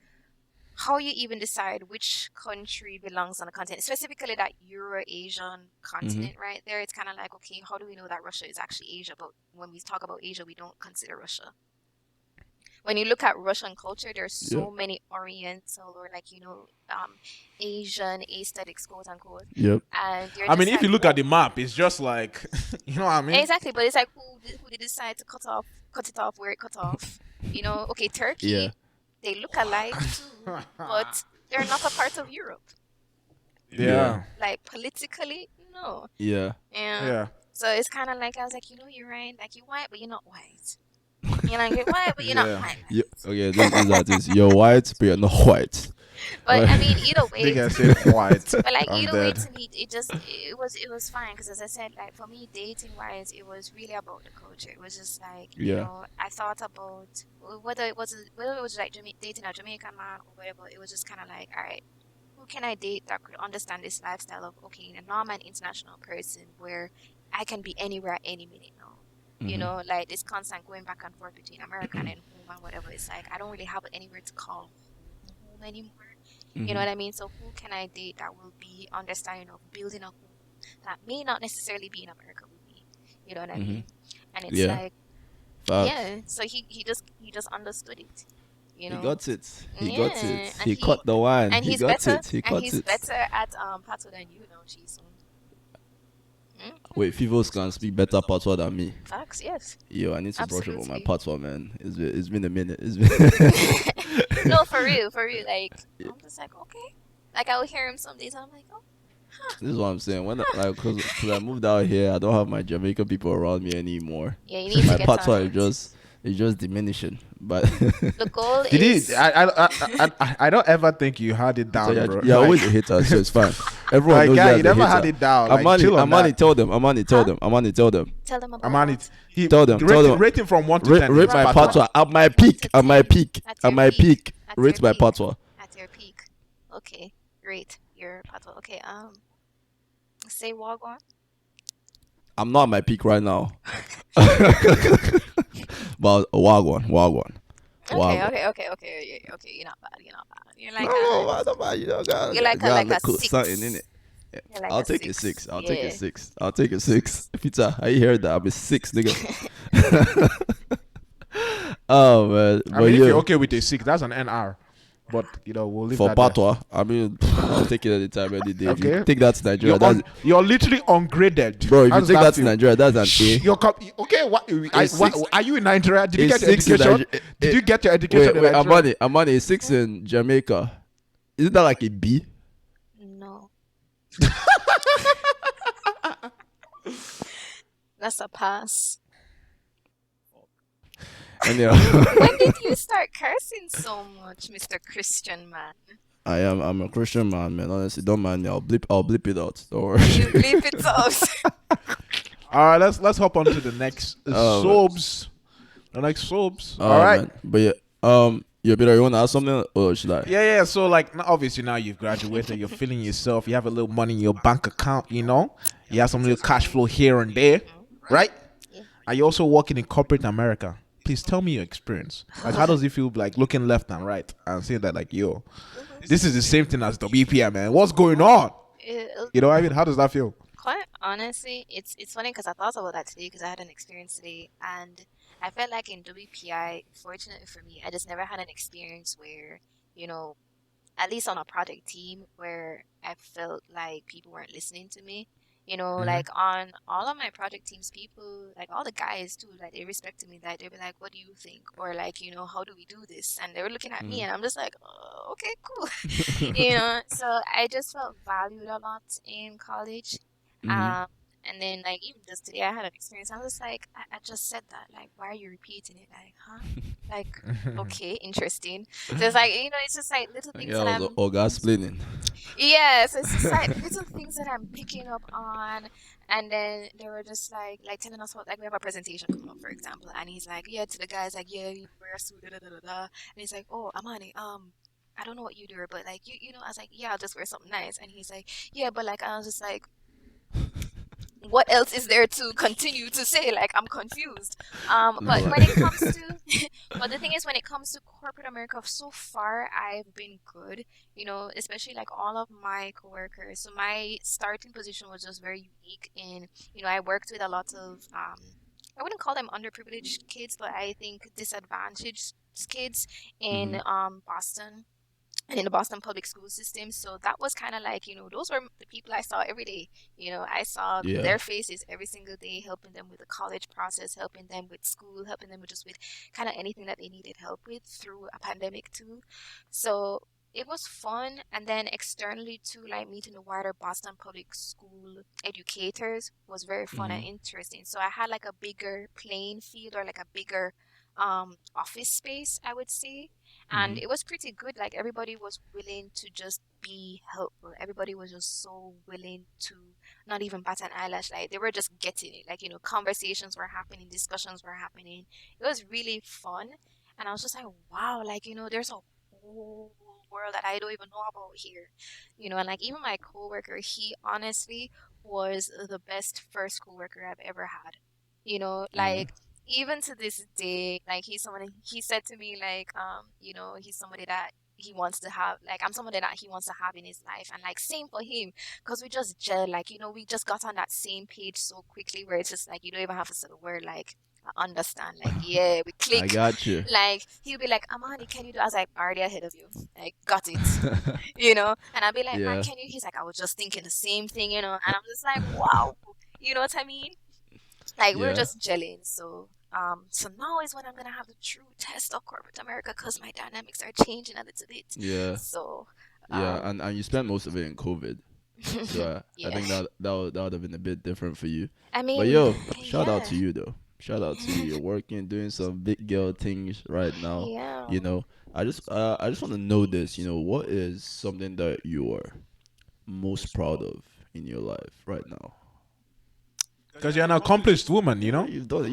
how you even decide which country belongs on the continent, specifically that Euro-Asian hmm. continent right there, it's kind of like, okay, how do we know that Russia is actually Asia? But when we talk about Asia, we don't consider Russia. When you look at Russian culture, there's Yep. so many Oriental or like, Asian aesthetics, quote unquote. Yep. And they're I mean, just if like, you look at oh, the map, it's just like, you know what I mean? exactly, but it's like who did decide to cut it off where it cut off? Okay, Yeah. Turkey, they look alike too, but they're not a part of Europe. Yeah. Yeah, Like politically, no. Yeah. Yeah. yeah, So it's kind of like I was like, you're right. Like you're white, but you're not white. You're white, but you're not yeah. white. Yeah. Okay. This artist, you're white, but you're not white. But I mean, either They way can to say me, white. but like I'm either way dead. to me, it was fine because as I said, like for me, dating wise, it was really about the culture. It was just like Yeah. I thought about whether it was like dating a Jamaican man or whatever. It was just kind of like, all right, who who can I date that could understand this lifestyle of, okay, now I'm an international person where I can be anywhere at any minute now. Mm-hmm. Like this constant going back and forth between America and home and whatever. It's like I don't really have anywhere to call home anymore. You know Mm-hmm. what I mean? So who can I date that will be understanding of building a home that may not necessarily be in America with me? You know what I Mm-hmm. mean? And it's Yeah. like, Facts. yeah. So he just understood it. You He know? got it. He got Yeah. it. He caught the wine. And He he's got better it. He and caught he's it. better at pato than you know, she's Wait, Fivos can speak better patois than me. facts, yes. Yo, I need to brush up on my Absolutely. patois, man. It's been a minute. It's been. No, for real, for real. Like I'm just like, okay. Like I'll hear him some days and I'm like, oh, This is what I'm saying. When huh. like, cause I moved out here, I don't have my Jamaican people around me anymore. Yeah, you So need to my get on patois it. is just diminishing. But The goal Did he? is I don't ever think you had it so down, yeah, bro. you're always a hater, so it's fine. Everyone Like, knows you guy, you as a never had hater. it down. Like, Amani, chill on Amani, that. tell them. Amani, tell huh? them. Amani, tell them. Tell them about Amani, what? he Tell them. Tell them. rating from 1 to 10 Rate his From my patois. one patois at my one peak. to At my ten. peak. At At your my peak. peak. At your Rate my peak. patois. At your peak. Okay. Great. Your pato. Okay, say wagwan. I'm not at my peak right now. But wagwan, wagwan, Okay, wagwan. okay, okay, okay, yeah, okay. You're not bad. You're not bad. No, no, you know, You're like a got something in six. it. Yeah. You're like I'll a take a six. six. I'll take a Yeah. six. I'll take a six. Pizza, I heard that. I'm a six, nigga. Oh man, I but mean, if you're yeah, okay with a 6, that's an NR. But, we'll leave for that there. patois, I mean, I'll take it anytime, any day. If you Okay. take that to Nigeria, that's You're literally ungraded. bro. If How you does take that that to feel? Nigeria, that's an A. Okay, A six. are you in Nigeria? Did you A get your six in education? Nigeria. Did you get your education in Wait, Nigeria? Amani, a six in Jamaica. Isn't that like a B? No, that's a pass. Anyhow, When did you start cursing so much, Mr. Christian man? I'm a Christian man. Honestly, don't mind me. I'll blip it out. Don't worry. You bleep it out. All right, let's hop on to the next Oh, man. sobs. The next sobs. All Oh right. man, but yeah, yeah, Peter, you wanna ask something or should I? Yeah. So like, obviously now you've graduated, you're feeling yourself. You have a little money in your bank account. You have some little cash flow here and there, right? Yeah. Are you also working in corporate America? Please tell me your experience. Like, how does it feel like looking left and right and saying that like, yo, this is the same thing as WPM, man. What's going on? You know what I mean? How does that feel? Quite honestly, it's funny because I thought about that today because I had an experience today, and I felt like in WPI, fortunately for me, I just never had an experience where, you know, at least on a project team where I felt like people weren't listening to me. Hmm. Like on all of my project teams, people, like all the guys too, like they respected me. Like they'd be like, "What do you think?" Or like, "How do we do this?" And they were looking at me, and I'm just like, "Oh, okay, cool." So I just felt valued a lot in college. Mhm. Um, and then like even just today, I had an experience. I was like, I just said that. Like, why are you repeating it? Like, huh? Like, okay, interesting. So it's like, it's just like little things Yeah, that I was I'm, explaining. yeah, so it's just like little things that I'm picking up on. And then they were just like telling us what, like, we have a presentation coming up, for example. And he's like, yeah, to the guys, like, yeah, you wear a suit, da da da da da. And he's like, oh, Amani, I don't know what you do, but like, I was like, yeah, I'll just wear something nice. And he's like, yeah, but like, I was just like, what else is there to continue to say? Like, I'm confused. No, But like, when it comes to, but the thing is, when it comes to corporate America, so far I've been good. Especially like all of my coworkers. So my starting position was just very unique. In I worked with a lot of I wouldn't call them underprivileged kids, but I think disadvantaged kids in mhm. Boston and in the Boston public school system. So that was kind of like, those were the people I saw every day. I saw Yeah. their faces every single day, helping them with the college process, helping them with school, helping them with just with kind of anything that they needed help with through a pandemic too. So it was fun. And then externally too, like meeting the wider Boston public school educators was very fun and Mhm. interesting. So I had like a bigger playing field or like a bigger office space, I would say, and Mhm. it was pretty good. Like everybody was willing to just be helpful. Everybody was just so willing to not even bat an eyelash. Like they were just getting it. Like, conversations were happening, discussions were happening. It was really fun. And I was just like, wow, like, there's a whole world that I don't even know about here. And like even my coworker, he honestly was the best first coworker I've ever had. Mm. Like even to this day, like he said to me like he's somebody that he wants to have, like I'm somebody that he wants to have in his life, and like same for him, because we just gel, like we just got on that same page so quickly where it's just like you don't even have to say the word like I understand, like yeah, we I click. got you. Like he'll be like, Amani, can you do? I was like, already ahead of you, like got it. And I'll be like, man, Yeah. can you? He's like, I was just thinking the same thing, and I'm just like, wow, you know what I mean? Like we're Yeah. just gelling. So now is when I'm gonna have the true test of corporate America, because my dynamics are changing a little bit. Yeah. So, Yeah. um, And you spent most of it in COVID. So I yeah. think that would have been a bit different for you. I But mean, yo, shout out yeah, to you though. Shout out to you. You're working, doing some big girl things right now. yeah. You know, I just want to know this. What is something that you are most proud of in your life right now? Because you're an accomplished woman, Yeah, you've done I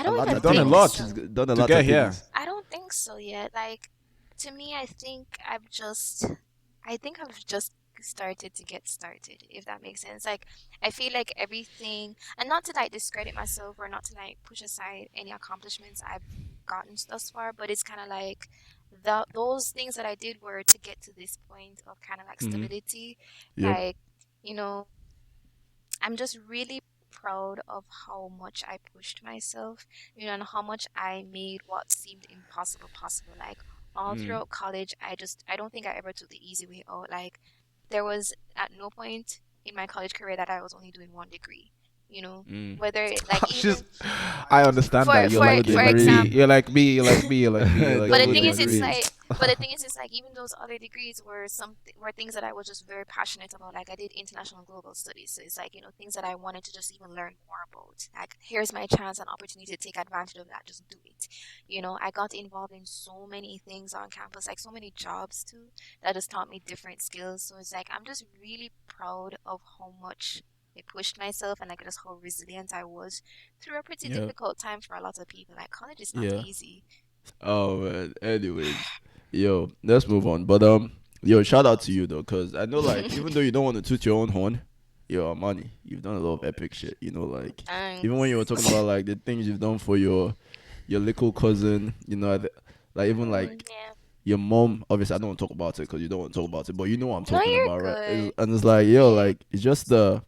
a don't lot even you've of done a think things. lot She's so. done a to lot get of here. things. I don't think so yet. Like, to me, I think I've just started to get started, if that makes sense. Like, I feel like everything, and not to like discredit myself or not to like push aside any accomplishments I've gotten thus far, but it's kind of like those things that I did were to get to this point of kind of like Hmm. stability. Yep. Like, you know, I'm just really proud of how much I pushed myself, and how much I made what seemed impossible possible. Like all Mm. throughout college, I don't think I ever took the easy way out. Like there was at no point in my college career that I was only doing one degree. Mm. Whether like She's. even I understand for that you're for Double like for me. degree. example. You're like me. You're like me. You're like me. You're like But the Double me. thing You're is, like it's me. degree. like, but the thing is, it's like even those other degrees were things that I was just very passionate about. Like I did international and global studies, so it's like things that I wanted to just even learn more about. Like here's my chance and opportunity to take advantage of that. Just do it. I got involved in so many things on campus, like so many jobs too, that just taught me different skills. So it's like I'm just really proud of how much I pushed myself and like just how resilient I was through a pretty Yeah. difficult time for a lot of people. Like college is not Yeah. easy. Oh man. Anyways, yo, let's move on. But yo, shout out to you though, cause I know like even though you don't want to toot your own horn, yo, Amani, you've done a lot of epic shit. Like even when you were talking Thanks. about like the things you've done for your little cousin, like even like Yeah. your mom. Obviously, I don't want to talk about it because you don't want to talk about it, but you know what I'm No, talking you're about, right? good. And it's like yo, Yeah. like it's just the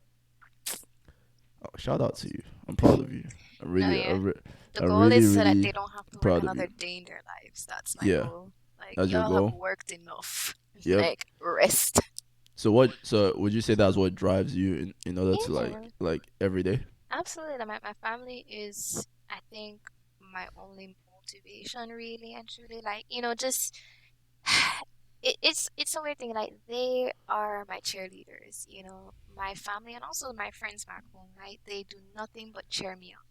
shout out to you. I'm proud of you. I'm No, really, yeah. The I'm goal really, is so that really they don't have to work proud of you. another day in their lives. That's my Yeah, goal. Like, that's your y'all have goal. worked enough. Yep. Like, rest. So what? So would you say that's what drives you in order to Yeah, like every day? absolutely. Like, my family is, I think, my only motivation, really and truly. Like, just it's a weird thing. Like, they are my cheerleaders. My family and also my friends back home. Like, they do nothing but cheer me on.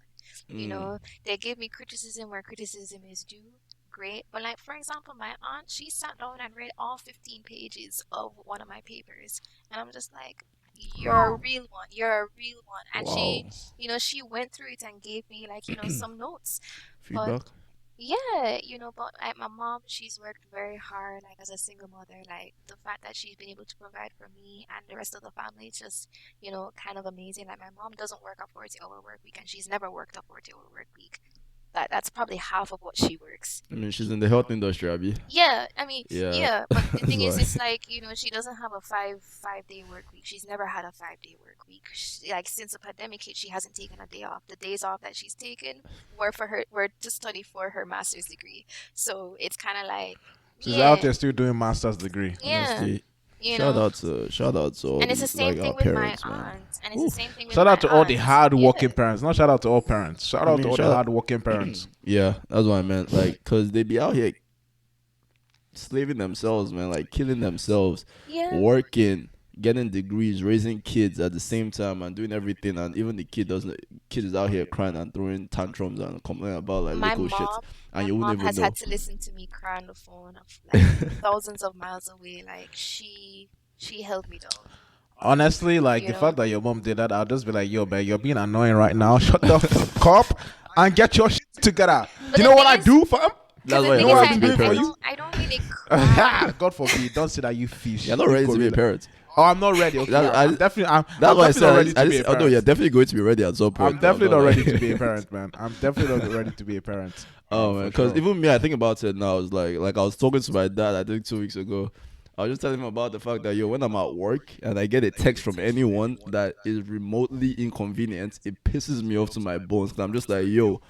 You Mm. know, they give me criticism where criticism is due. Great. But like for example, my aunt, she sat down and read all 15 pages of one of my papers. And I'm just like, you're a real one. You're a real one. And Wow. she went through it and gave me like, some notes. But Feedback. yeah, but like my mom, she's worked very hard, like as a single mother. Like the fact that she's been able to provide for me and the rest of the family is just, kind of amazing. Like my mom doesn't work a 40-hour work week, and she's never worked a 40-hour work week. That's probably half of what she works. I mean, she's in the health industry, Abby. Yeah, I mean, Yeah, yeah, but the that's thing is, why. it's like, she doesn't have a five-day work week. She's never had a 5-day work week. Like since the pandemic hit, she hasn't taken a day off. The days off that she's taken were to study for her master's degree. So it's kind of like, She's out yeah, there still doing master's degree. yeah, Honestly, you know. shout out to all And it's the these same like our thing with my parents, man. aunt, and it's the Ooh. same thing with Shout out my to all the aunt. hard working Yeah, parents. Not shout out to all parents. Shout I out to mean, all the shout out. hard working parents. Yeah, that's what I meant. Like, cause they be out here slaving themselves, man, like killing themselves, yeah. working, getting degrees, raising kids at the same time, and doing everything. And even the kid is out here crying and throwing tantrums and complaining about like My little shit, mom, and my you wouldn't mom even has had know. to listen to me cry on the phone of like thousands of miles away. Like she held me down, Honestly, like you the know. fact that your mom did that, I'll just be like, yo, man, you're being annoying right now. Shut the fuck up and get your shit together. But You the know what thing I is, do, fam? because That's the why You your know thing mom what is, I have be to I, be a doing I, for I parent. you? don't I don't really me cry. God forbid, don't say that, you fish. You're not ready to be a parent. Oh, I'm not ready. Okay, I'm definitely That's why I definitely said. not ready to be a Oh no, you're parent. definitely going to be ready at some point. I'm definitely bro. not Like- ready to be a parent, man. I'm definitely not ready to be a parent. Oh man, for because sure. even me, I think about it now. It's like I was talking to my dad. I think 2 weeks ago. I was just telling him about the fact that when I'm at work and I get a text from anyone that is remotely inconvenient, it pisses me off to my bones. Cause I'm just like, yo,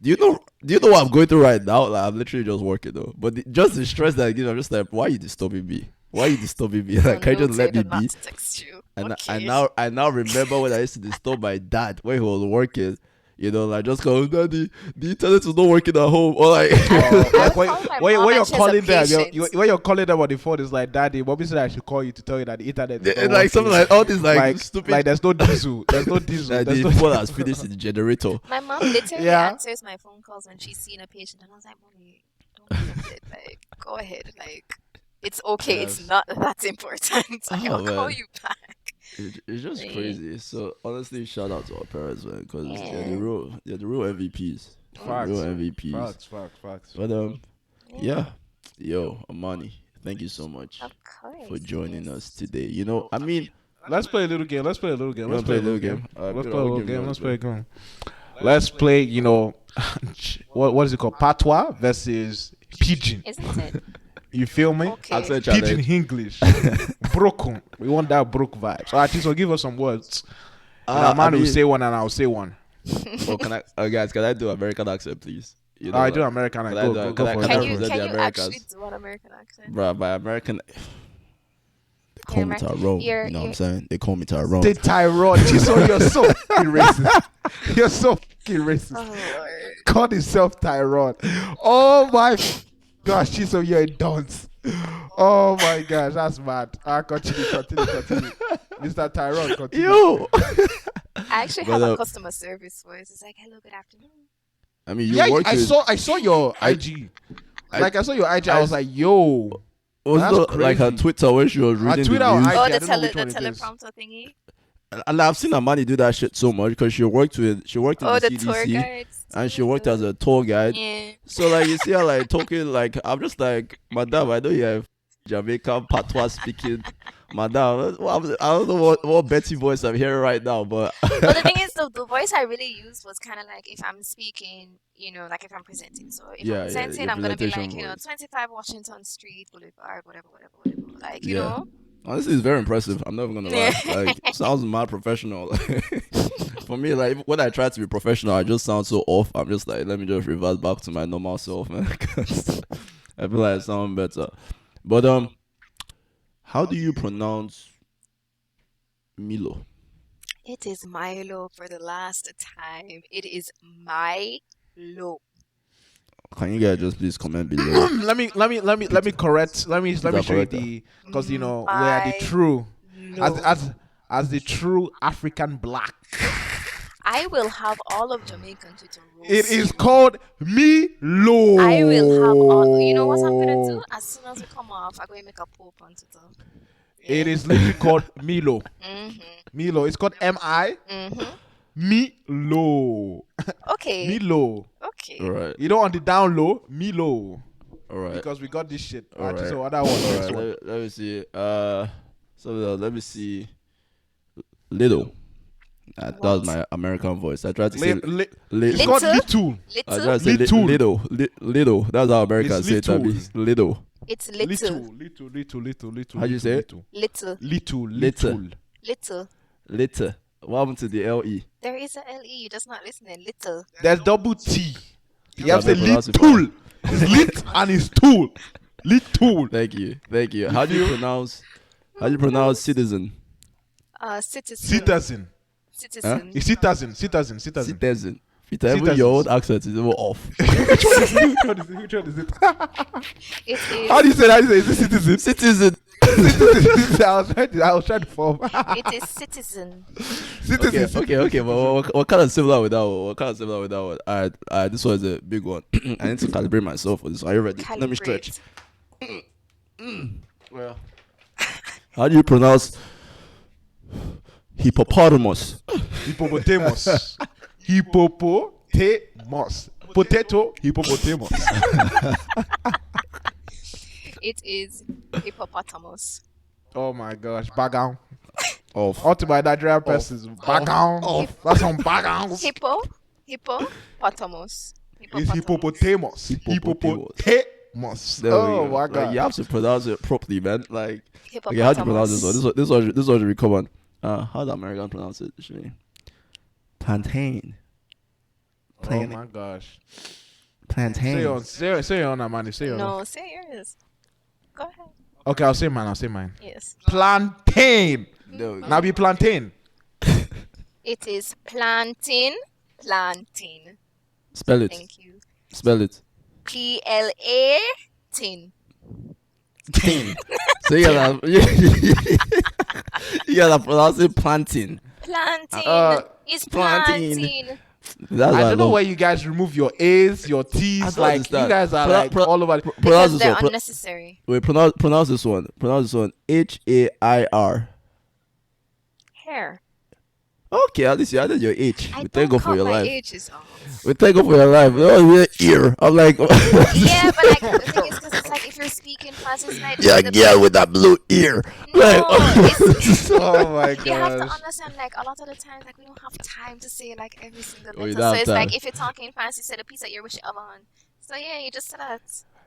do you know what I'm going through right now? Like I'm literally just working though. But just the stress that I give, I'm just like, why are you disturbing me? Why are you disturbing me? Like, can you just let me Noted not be? to text you. And Okay. I now remember when I used to disturb my dad when he was working. Like just go, Daddy, the internet is not working at home. Or like, Like I'll call my mom when you're and she's a calling them, patient. when you're calling them on the phone, it's like, Daddy, Bobby said I should call you to tell you that the internet is not like something working. like all these like stupid. Like there's no diesel. There's no diesel. Like There's the no phone has finished its generator. My mom literally Yeah. answers my phone calls when she's seeing a patient, and I was like, "Mommy, don't be offended. Like, go ahead. Like, it's okay. Yes. It's not that important. Like, Oh, I'll call man. you back." It's just Yeah. crazy. So honestly, shout out to our parents, man, because Yeah. they're the real MVPs. Facts. Real MVPs. Facts. But yeah, yo, Amani, thank you so much Of course. for joining yes. us today. I mean, Let's play a little game. Let's play a little game. You Let's wanna play a little game. Alright, Let's good, play a I'll little give you game. one Let's to play a game. Let's play, what is it called? Patois versus pidgin. Isn't it? You feel me? Okay. Accent Pidgin challenge. English. Broken. We want that broke vibe. So at least will give us some words. I Man will mean- say one and I'll say one. Oh, guys, can I do American accent, please? I do American. Can Go, I do- go, can I- go for can it. I Can you represent can the you Americans? actually do an American accent? Bruh, by American, they call me Amer- Tyrone. you're- You know what I'm you're- saying? They call me Tyrone. Stay Tyrone. Chiso, you're so fucking racist. You're so fucking racist. Oh Lord. Called himself Tyrone. Oh my gosh, Chiso, you're a dunce. Oh my gosh, that's mad. Continue. Mr. Tyrone, continue. Yo! I actually But, have a customer service voice. It's like, "Hello, good afternoon." I mean, you Yeah, work I with... saw your IG. I saw your IG. I was like, yo. Was That's it like her crazy. Twitter when she was reading Twitter the or news? IG? Oh, I the don't know which one it is. teleprompter thingy. And I've seen Amani do that shit so much because she worked in Oh, the the tour CDC guides. and she worked as a tour guide. Yeah. So like you see her like talking like I'm just like, Madam, I know you have Jamaican patois speaking. Madam, I don't know what Betty voice I'm hearing right now, but Well, the thing is, the voice I really used was kind of like if I'm speaking, like if I'm presenting. So if Yeah, I'm yeah, presenting, your I'm gonna be like, presentation voice. 25 Washington Street Boulevard, whatever. Like, you Yeah. know. honestly, it's very impressive. I'm never gonna lie. Like, sounds mad professional. For me, like when I try to be professional, I just sound so off. I'm just like, let me just revert back to my normal self, man. 'Cause I feel like I sound better. But how do you pronounce Milo? It is Milo for the last time. It is Milo. Can you guys just please comment below? let me correct. Let me show you correct? because we are the true as the true African black. I will have all of Jamaican to roast It is you. called Milo. I will have all. You know what I'm gonna do? As soon as we come off, I'm gonna make a poop on Twitter. It is literally called Milo. Mhm. Milo. It's called M-I. Mhm. Milo. Okay. Milo. Okay. All right, You know, on the down low, Milo. all right. Because we got this shit. All right. So other one. All Next right, one. let me see. Let me see. Little. That was What? my American voice. I tried to say It's little. called Little? Little. I Little. tried to say Little. little. That's how Americans It's say it. little. Little. It's little. Little. How do you say it? Little. Little. Little. Little. What happened to the LE? There is a LE. You're just not listening. Little. There's double T. You Yeah, have to say they pronounce it little. It's lit and it's tool. Little. Thank you. How do you pronounce citizen? Citizen. Citizen. Citizen. It's citizen. Citizen. Peter, even Citizens. your own accent is even off. Which one is it? It is. How do you say that? Is it citizen? Citizen. Citizen. I was trying to form. It is citizen. Citizen. Okay. But what kind of similar with that one? All right. This was a big one. I need to calibrate myself for this. Are you ready? Let me stretch. Well, how do you pronounce hippopotamus? Hippopotamus. Hippopotamus. Potato. Hippopotamus. It is hippopotamus. Oh my gosh, bagang. Off. All to my Nigerian persons, bagang. Hip, That's some bagang. hippo, hippopotamus. It's Hippopotamus. hippopotamus. Hippopotamus. Hippopotamus. There we Oh go. my Like, you god. have to pronounce it properly, man. Like, okay, how do you pronounce this one? Hippopotamus. This one should be common. How do Americans pronounce it? Plantain. Oh my gosh. Plantain. Say your own, Amani. Say your own. No, say yours. Go ahead. Okay, I'll say mine. I'll say mine. Yes. Plantain. There we go. Now be plantain. It is plantain. Plantain. Spell it. Thank you. Spell it. PLA tin. Tin. So you gotta, you gotta pronounce it plantain. Plantain. It's plantain. plantain. That's I why don't know love- where you guys remove your A's, your I T's. don't Like understand. you guys are Pro- like pro- all over. Pronounce Because this they're one. unnecessary. Wait, pronounce this one. Pronounce this one. HAIR. Hair. Okay, at least you added your H. I We thank don't God for cut your my life. H's off. We thank God for your life. Oh, we're ear. I'm like, Yeah, but like the thing is, because it's like if you're speaking fast, it's like yeah, yeah, with that blue ear. No, Like, it's, Oh my you have to gosh. understand. Like a lot of the times, like we don't have time to say like every single Oh, you letter. don't So have it's like time. if you're talking fast, you say the piece that you're wishing on. So yeah, you just say that.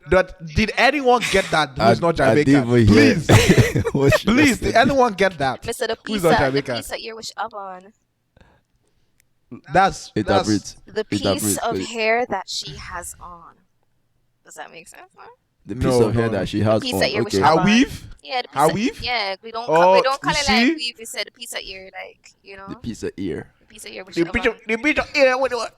But did anyone get that? Who's not I Jamaican? didn't even hear Please, what she please. said. Did anyone get that? Mr. The Who's piece not that the Jamaican? piece that you're wishing on. That's Interpret. The piece Interpret, of please. hair that she has on. Does that make sense? Huh? The piece No, of hair no, no. that she has piece on. that you're Okay. wishing a on. weave. Yeah, the piece A that- weave? Yeah, we don't Oh, we don't call you it like see? weave. We said the piece that you're like, you know, The piece of ear. the piece that you're The wishing bitch, on. the bitch, yeah, what?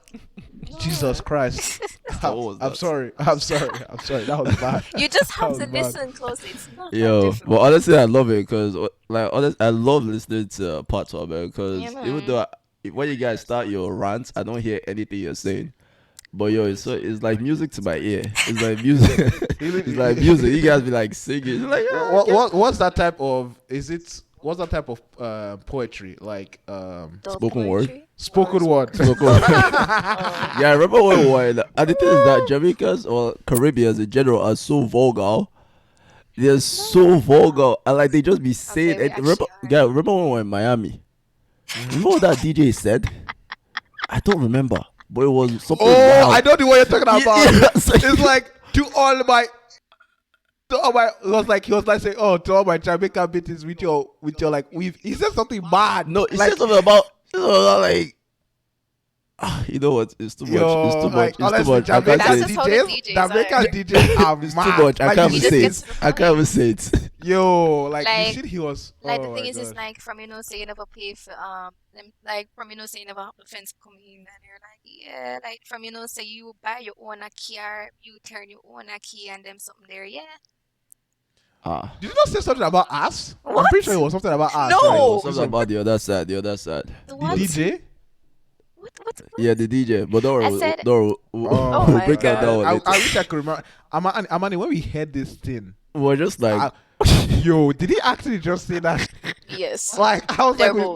Jesus Christ! What was I'm that? sorry. I'm sorry. I'm sorry. That was bad. You just have That to was bad. listen closely. It's not that Yo, difficult. but honestly, I love it because, like, honest, I love listening to Part Two, man. Because Yeah, even man. though when you guys start your rants, I don't hear anything you're saying. But yo, it's like music to my ear. It's like music. It's like music. You guys be like singing. It's like, What's that type of? Is it? What's that type of poetry? Like Dove spoken word? poetry? spoken word. yeah, I remember when we were. And the thing is that Jamaicans or Caribbeans in general are so vulgar. They're so vulgar, and like they just be saying. we it. Remember, actually yeah, remember when we were in Miami? Remember what that DJ said? I don't remember, but it was something. Oh, wild. I know the one you're talking about. Yeah, It's like to all my. It was like he was like saying, "Oh, to all my Jamaican bitches with your like weave." He said something bad. No, it like, said something about like. You know what? It's too much. It's too much. Like, It's too honestly, much. I can't That's say just it. how the DJs Jamaican are. DJs are It's mad. too much. I Like, can't you even just say get it. to the I can't even say it. Yo, like you Like- see, he was Like oh the thing my is, it's gosh. like from say you never pay for like from say you never have the fence come in and you're like yeah like from say you buy your own a car you turn your own a key and them something there yeah Did you not say something about us? I'm What? pretty sure it was something about us. No. right? Something about the other side. The other side. the The what DJ. what Yeah, the DJ. But don't worry. I said- don't worry. We'll, Oh we'll my break that God. down I later. wish I could remember. Amani, when we heard this thing, We're just like. yo, did he actually just say that? yes Like I was like, They're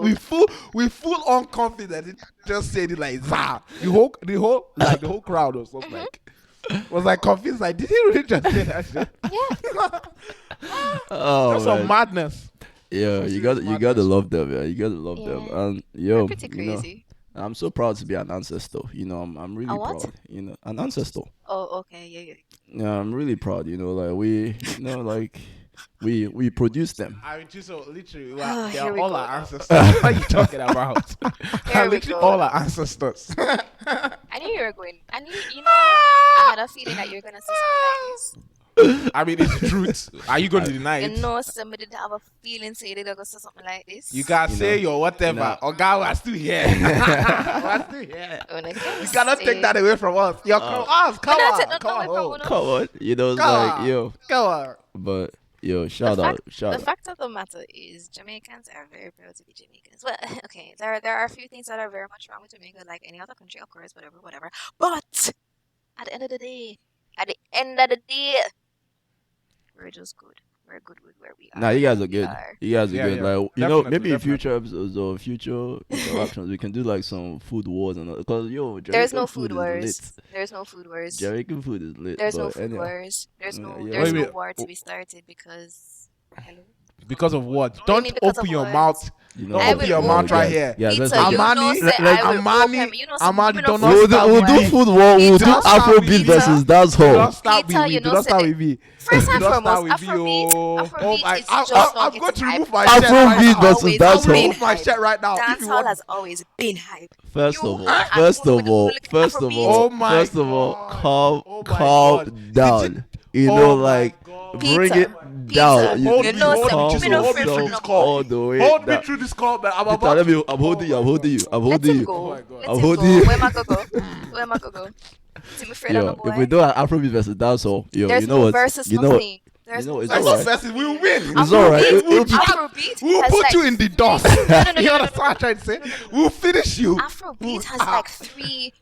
we full on confident. It just said it like zah. The whole crowd was just like confused. Like, did he really just say that shit? yeah Oh, Just some man. madness. Yeah, Some you serious got to madness. love them, yeah. You got to love them. Yeah. And yo, They're pretty you know, crazy I'm so proud to be an ancestor. You know, I'm really A what? proud. You know, an ancestor. oh okay yeah Yeah, I'm really proud. You know, like we produce them. I mean, just so literally, Ah, they here are we all go our now. ancestors. What are you talking about? Here we Literally go all now. our ancestors. I knew you were going I knew I had a feeling that you were gonna say something like this I mean, it's the truth. Are you going to deny you it? know somebody did have a feeling say they're gonna say something like this You can You say know, your whatever. you know. Oh God, we're still here. We're still here. When I You cannot take that away from us. Yo, come on, come Cannot on, take nothing come away on, from home. us. Come on, you know, it's Come like on. yo, Come on. but yo, shout out. The fact of the matter is Jamaicans are very proud to be Jamaicans. Well, okay, there are a few things that are very much wrong with Jamaica, like any other country, of course, whatever. But at the end of the day, we're just good. we're good with where we Nah, are. you guys are We good. are. You guys are Yeah, good. yeah. Like Definitely, maybe in definitely. future episodes or future interactions, we can do like some food wars and because There's Jamaican no food food is lit. wars. There's no food wars. Jamaican food is lit. There's no But food anyhow, wars. There's no yeah. there's Wait, no wait. war to be started because hello. Because of what? What do you Don't mean because open of your what? mouth. You know Don't I what? open will your mouth open. right guys, here. guys, let's Peter, not you get Amani, know say I will Amani, open. You know say Amani, you know don't say not We'll start do, we'll with do me. food war. We'll Peter, do Don't start with Afrobeat me. versus Do dancehall. not start Peter, with me. you Do know not start say with me. first Do and not start foremost, with me. Afrobeat is just I'm not going to getting hype. remove my shirt right Afrobeat now. versus Always I'll dancehall. been remove my hype. shirt right now. If you Dancehall want. has always been hype. First You of all, and first Uno of all, look first of Afrobeat. all, Oh my first of all, God. Oh my calm God. down. You Oh know, my like God. bring Peter, it Peter, down. Hold you me, know hold say me, calm me Chisel, no hold me friend through of this no call. all the way Hold me down. through this call, man. I'm Peter, about let to. me. I'm holding you. I'm holding you. I'm Let holding him you. go. my God. Let I'm him holding go. you. Where am I go go? Where am I go go? See me afraid of no Yo, if we boy. do an Afrobeat versus dancehall, There's you know no what? versus You know what? nothing. There's know, no it's That's versus. alright. not versus. We'll win. It's alright. We'll Afrobeat We'll has put like you in the dust. no, You no, understand what I'm trying to say? We'll finish you. Afrobeat has like 3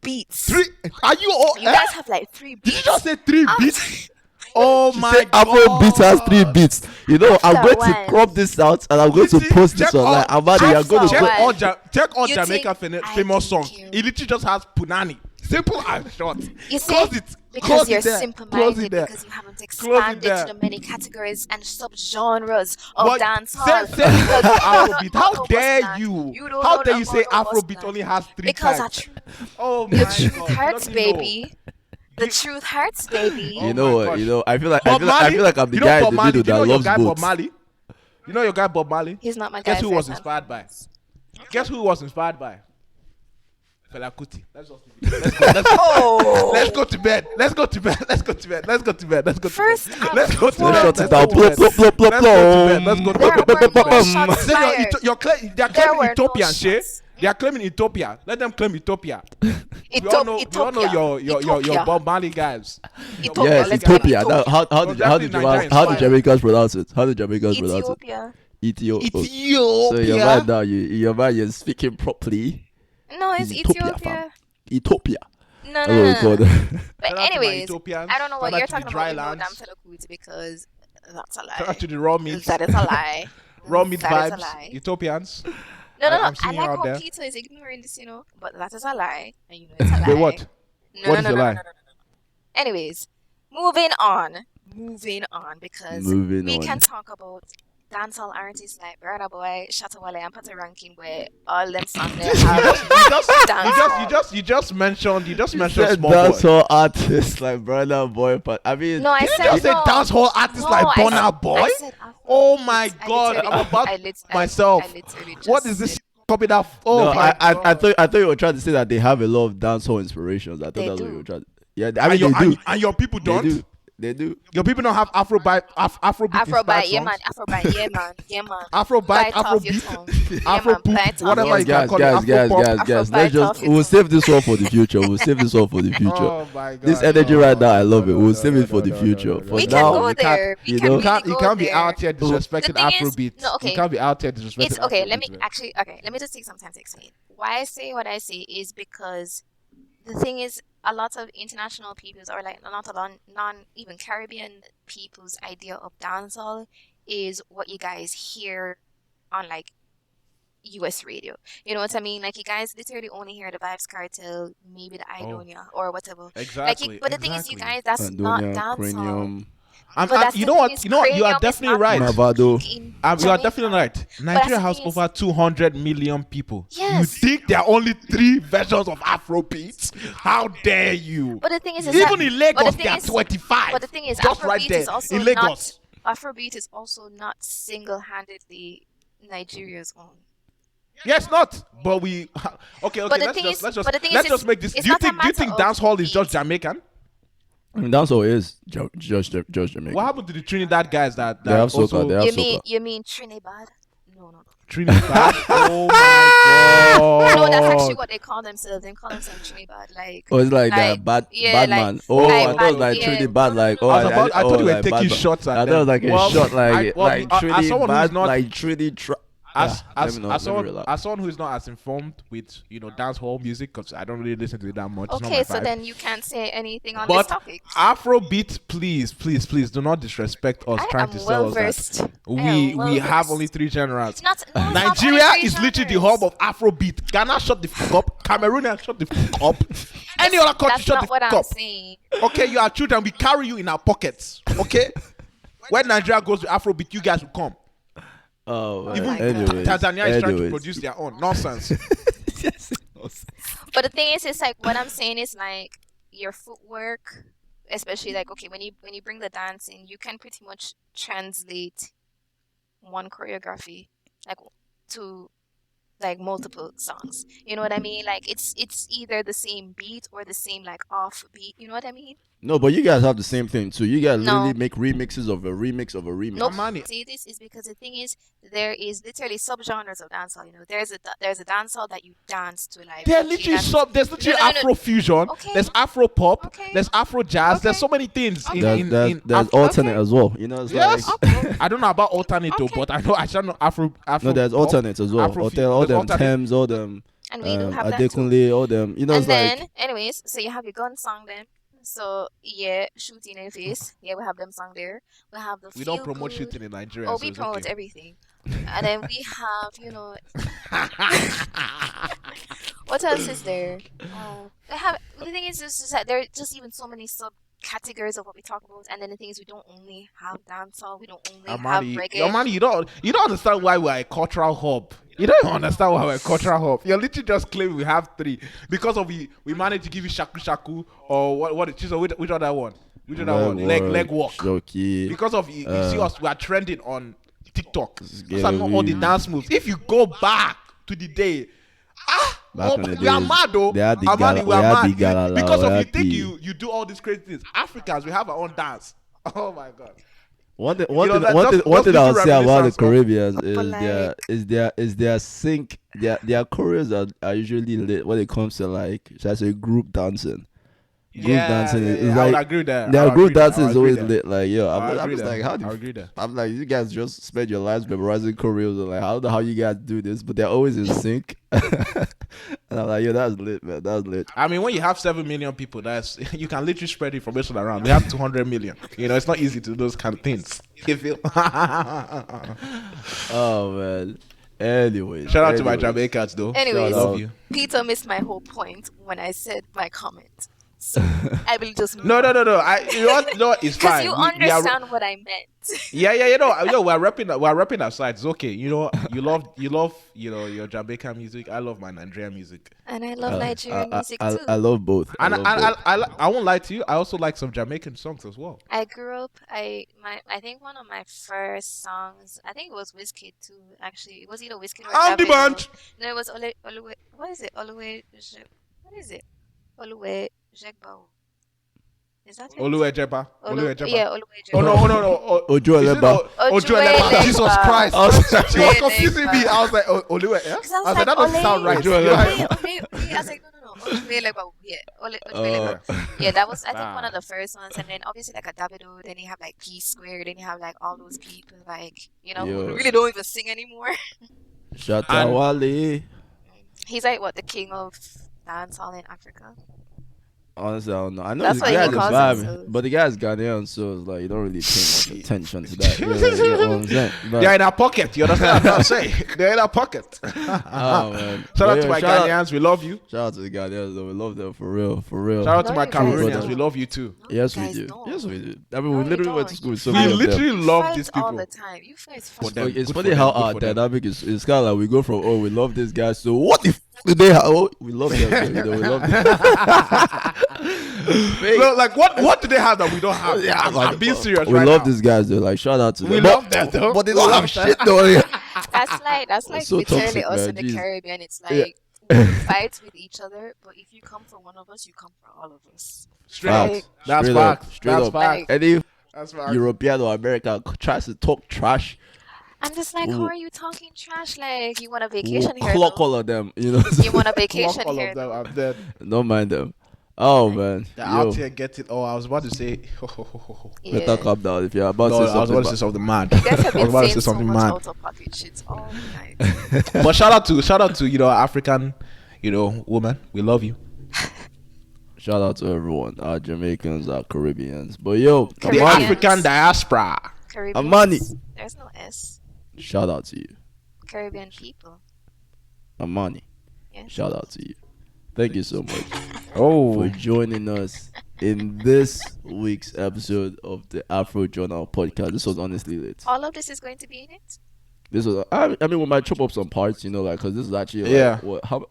beats. Three. Are you all? You guys have like 3 Did you beats. just say 3 Af- beats? Oh She my said God. Afrobeat has 3 beats. You know, I'm After going to one. crop this out and I'm going to Literally, post this check online. all- Amadi, you're going to After Check one. all, check all You Jamaica think I famous don't songs. care? It literally just has Punani. Simple and short. You see, Close it. because Close you're it there. Close simple-minded, it there. because you haven't Close it expanded there. to the many categories and subgenres of What? dancehall. Say Because you don't know Afrobeat. How about dare Boston. you? You don't How know dare you say about Afrobeat Boston. only has 3 Because types? the Oh my truth God. hurts, Let me know. baby. The truth hurts, baby. Oh You know my what? gosh. You know, I feel like Bob I Marley? feel like I'm the You know guy in Bob the Marley? middle Do you know that your loves guy Bob boats. Marley? You know your guy Bob Marley? He's not my guy. Guess who was first, inspired man. by? Guess who was inspired by? Fela Kuti. Let's just let's go. Oh. Let's go to bed. Let's go to bed. Let's go to bed. Let's go to bed. Let's go to First bed. and Let's go to Let's bed. shut foremost, it down. Plop, plop, plop, plop, Let's go to bed. Let's go to there bed. were no shots Say fired. they're There claiming were no Ethiopian, Shay. shots. They are claiming Ethiopia. Let them claim Ethiopia. We all know your Ethiopia. Bob Marley guys. Ethiopia. Yes, Let's claim Ethiopia. Now, how Well, definitely how did Nigerians Jamaicans pronounce it? How did Jamaicans pronounce it? Ethiopia. Ethiopia. So your man now, your man is speaking properly. No, it's Ethiopia, Ethiopia. Ethiopia. No, That's no, what we no, call no. it. But Shout out to my anyways, Ethiopians. I don't know what Shout out you're to the talking dry about. No, damn lands. Felakuti because that's a Shout out lie. to the raw meat. That is a lie. Raw meat That is a vibes. lie. Ethiopians. No, no, no. I'm I seeing you like out how there. Peter is ignoring this, but that is a lie, and you know it's a lie. Wait, what? No, What no, is no, the no, lie? no, no, no, no. Anyways, moving on. Moving on because Moving we on. can talk about dancehall artists like Burna Boy, Shatawale, and Pata Ranking, where all them songs they have dancehall. You just mentioned You Small said Boy. dancehall artists like Brother Boy, but I mean, No, I Did you said just say no. dancehall artists No, like I Burna said- Boy? I said Afro Oh beats. my I God, literally- I'm about I myself. literally just What is this said- coming up? Oh no, my I God. thought you were trying to say that they have a lot of dancehall inspirations. I thought They that's what do. you were trying. Yeah, I mean they do. And your people They don't. do. They do. Your people don't have Afrobeat Afrobeat, yeah songs. man, Afrobeat, yeah man, yeah man. Afrobeat, Bite off your Afrobeat, tongue. Yeah, Afro man, poop, bite off whatever your you can guys, call guys, it. guys, Afropop. guys, guys. Bite Let's off just your we'll tongue. save this one for the future. We'll save this one for the future. Oh my God. This energy right now, I love it. We'll save it for the future. For We now, can go you can't- there. We you can know- really You go can't be there. out here disrespecting The thing is- Afrobeat. no, okay. You can't be out here disrespecting It's okay. Let me Afrobeat, man. actually. Okay, let me just take some time to explain. Why I say what I say is because the thing is, a lot of international peoples or like not a lot non even Caribbean people's idea of dancehall is what you guys hear on like US radio. You know what I mean? Like you guys literally only hear the Vibes Cartel, maybe the Idonia or whatever. Exactly. But the thing is, you guys, that's not Andonia, dancehall. Cranium, But that's You the know thing what? is, You know what? You are Cranium is definitely not right. big Mavado. in You are Jamaica. definitely right. that's Nigeria the has thing is- over 200 million people. Yes. You think there are only 3 versions of Afrobeats? How dare you? But the thing is Even that, in but the Lagos, thing there are is- 25. But the thing is, just Afrobeat right there is also in Lagos. not. Afrobeat is also not single-handedly Nigeria's own. Yes, not. But we okay. But the let's thing just is- let's just but the thing is, let's it's- just make this. it's Do you not a think matter of dancehall is just beat. Jamaican? I mean, dancehall is just Jamaica. What happened to the Trinidad guys that They have also soca. They have You soca. mean Trinidad? No. Trinidad? Oh my God! No, that's actually what they call themselves. They call themselves Trinidad. Like Oh, it's like Like, bad yeah, like- man. Oh, like I thought it was like yeah. Trinity bad. Like oh, I thought you were like taking bad, shots at I them. thought it was like a Well, shot, like as someone who's Trinity not- bad, like Trinity. as let me someone relax. as someone who is not as informed with dance hall music, because I don't really listen to it that much. It's not Okay, my so vibe. then you can't say anything on this But topic. Afrobeat, please do not disrespect us I trying am to well sell us that versed. I we am well have versed. only 3 genres. Not no, it's not Nigeria only three is literally the genres. hub of Afrobeat. Ghana, shut the fuck up. Cameroon, shut the fuck up. Any other country, That's shut not the what fuck I'm up. saying. Okay, you are children. We carry you in our pockets. Okay. When Nigeria goes to Afrobeat, you guys will come. Oh, Oh Even my God. anyways, Tanzania is trying to anyways. produce their own nonsense. Yes. But the thing is, it's like what I'm saying is like your footwork, especially like okay, when you bring the dance in, you can pretty much translate one choreography like to like multiple songs. You know what I mean? Like it's either the same beat or the same like off beat. You know what I mean? No, but you guys have the same thing too. You guys No. literally make remixes of a remix of a remix. Nope. Amani. Say this is because the thing is there is literally subgenres of dancehall. You know, there's a dancehall that you dance to like. There's okay, literally that's- there's literally No, no, no, no. Afro fusion. Okay. There's Afro pop. Okay. There's Afro jazz. There's Okay. so many things in There's Afro. alternate Okay. as well. You know, it's Yes. like I don't know about alternate though, Okay. but I shall know Afro. no, there's pop, alternate as well. Afro All there's them alternate. Thames, all them And we do have that too. Adekunle, all them. You know, And it's then, like anyways, so you have your gun song then. So yeah, shooting in the face. Yeah, we have them song there. We have the We don't feel promote good. shooting in Nigeria. Oh, so we it's promote okay. everything. And then we have, what else is there? We have the thing is just that there are just even so many subcategories of what we talk about. And then the thing is we don't only have dancehall, we don't only Amani, have reggae. Amani, you don't understand why we're a cultural hub. You don't even understand why we're a cultural hub. You're literally just claiming we have 3 because of we managed to give you shaku shaku or which other one? Which other one? Leg walk. Shoki. Because of you see us, we are trending on TikTok. Those are Scary. not all the dance moves. If you go back to the day, Back in the we are days, mad though. they had the Amani, gala- we are we had mad. the galala, Because we of you had think the- you do all these crazy things. Africans, we have our own dance. Oh my god. One thing, know, that- just one thing I'll literally say about the reminiscence of- Caribbeans But is their sync. Their choreos are usually lit when it comes to like should I say group dancing. Group dancing is I would like agree there. their I group agree there. dancing I is agree always there. lit. Like yo, I I'm agree just there. like how I do agree there. I'm like you guys just spend your lives memorizing choreos and like I don't know how you guys do this, but they're always in sync. And I'm like yo, that's lit, man. That's lit. I mean, when you have 7 million people, that's you can literally spread information around. We have 200 million. You know, it's not easy to do those kind of things. You feel? Oh man. Anyway, Shout out to my Jamaicans though. Anyways, Shout Love you. Peter missed my whole point when I said my comment. So I will just move No. on. You know, it's Because fine. you We are- understand what I meant. Yeah, we're rapping our sides. It's okay. You know, you love, your Jamaican music. I love my Nigerian music. And I love Nigerian music too. I love both. And love both. I won't lie to you. I also like some Jamaican songs as well. I grew up. I think one of my first songs. I think it was Wizkid too. Actually, it was either Wizkid or I'm the Davido. bunch. No, it was Oluwe. What is it? Oluwe. What is it? Oluwe Jegbao. Is that it? Oluwe Jepa. Oluwe Jepa. Yeah, Oluwe Oh Jegbao. no. Ojo Is it Eleba. Ojo Ojuele Eleba. Leba. Jesus Christ. Ojuele She was Leba. confusing me. I was like, Oluwe. Yeah? Because I was like, that doesn't sound right. Ojuele You're Leba. like, I was like, no. Oluwe Leba. Yeah, Oluwe Leba. Yeah, that was I think one of the first ones, and then obviously like a Davido. Then you have like P Square. Then you have like all those people like who Yo. really don't even sing anymore. Shatta And- Wale. He's like what the king of dancehall in Africa. Honestly, I don't know. I know That's the what he guy's a calls vibe, himself. but the guy's Ghanaian, so it's like you don't really pay much attention to that. You know what I'm saying? But, they're in our pocket. You understand what I'm saying? They're in our pocket. oh man! Shout out But to yeah, my Ghanaians. We love you. Shout out to the Ghanaians, though. We love them for real, for real. Shout out to No, my you guys Cameroonians. don't. We love you too. No, Yes, you we guys do. don't. Yes, we do. I mean, No, we you literally went to don't. school with so We many of them. literally You love fight these all people. the time. You fight For for them. Like, it's Good funny for how them, good our for them. dynamic is. It's kind of like we go from we love this guy, so what the do they have? Oh, we love them. We love them. No, like what do they have that we don't have? Yeah, I'm being serious We right love now. these guys though. Like shout out to We them. love them though. But they don't We have love shit though. Yeah. That's like So literally toxic, us man. in the Jeez. Caribbean. It's Yeah. like we fight with each other, but if you come for one of us, you come for all of us. Straight Facts. up. That's Straight up. fact. Straight That's up. fact. Any That's fact. European or American tries to talk trash, I'm just like, how Ooh. are you talking trash? Like you want a we'll vacation here? clock though? all of them. You know. You want a Fuck vacation all here? of them. though? I'm dead. Don't mind them. Oh man, They're yo, out here getting. Oh, I was about to say. better Yeah. calm down if you're about No, to say I was about to something. say something mad. You guys have I was been about to saying say so something much mad. out of pocket shit all night. But shout out to African, woman. We love you. Shout out to everyone, our Jamaicans, our Caribbeans. But yo, The Caribbeans. Amani, African diaspora. Caribbean. Amani. There's no S. shout out to you, Caribbean people. Amani. Yes. Shout out to you. Thank you so much for Oh, joining us in this week's episode of the Afro Journal podcast. This was honestly lit. All of this is going to be in it. This was, I mean, we might chop up some parts, like, because this is actually, like, Yeah.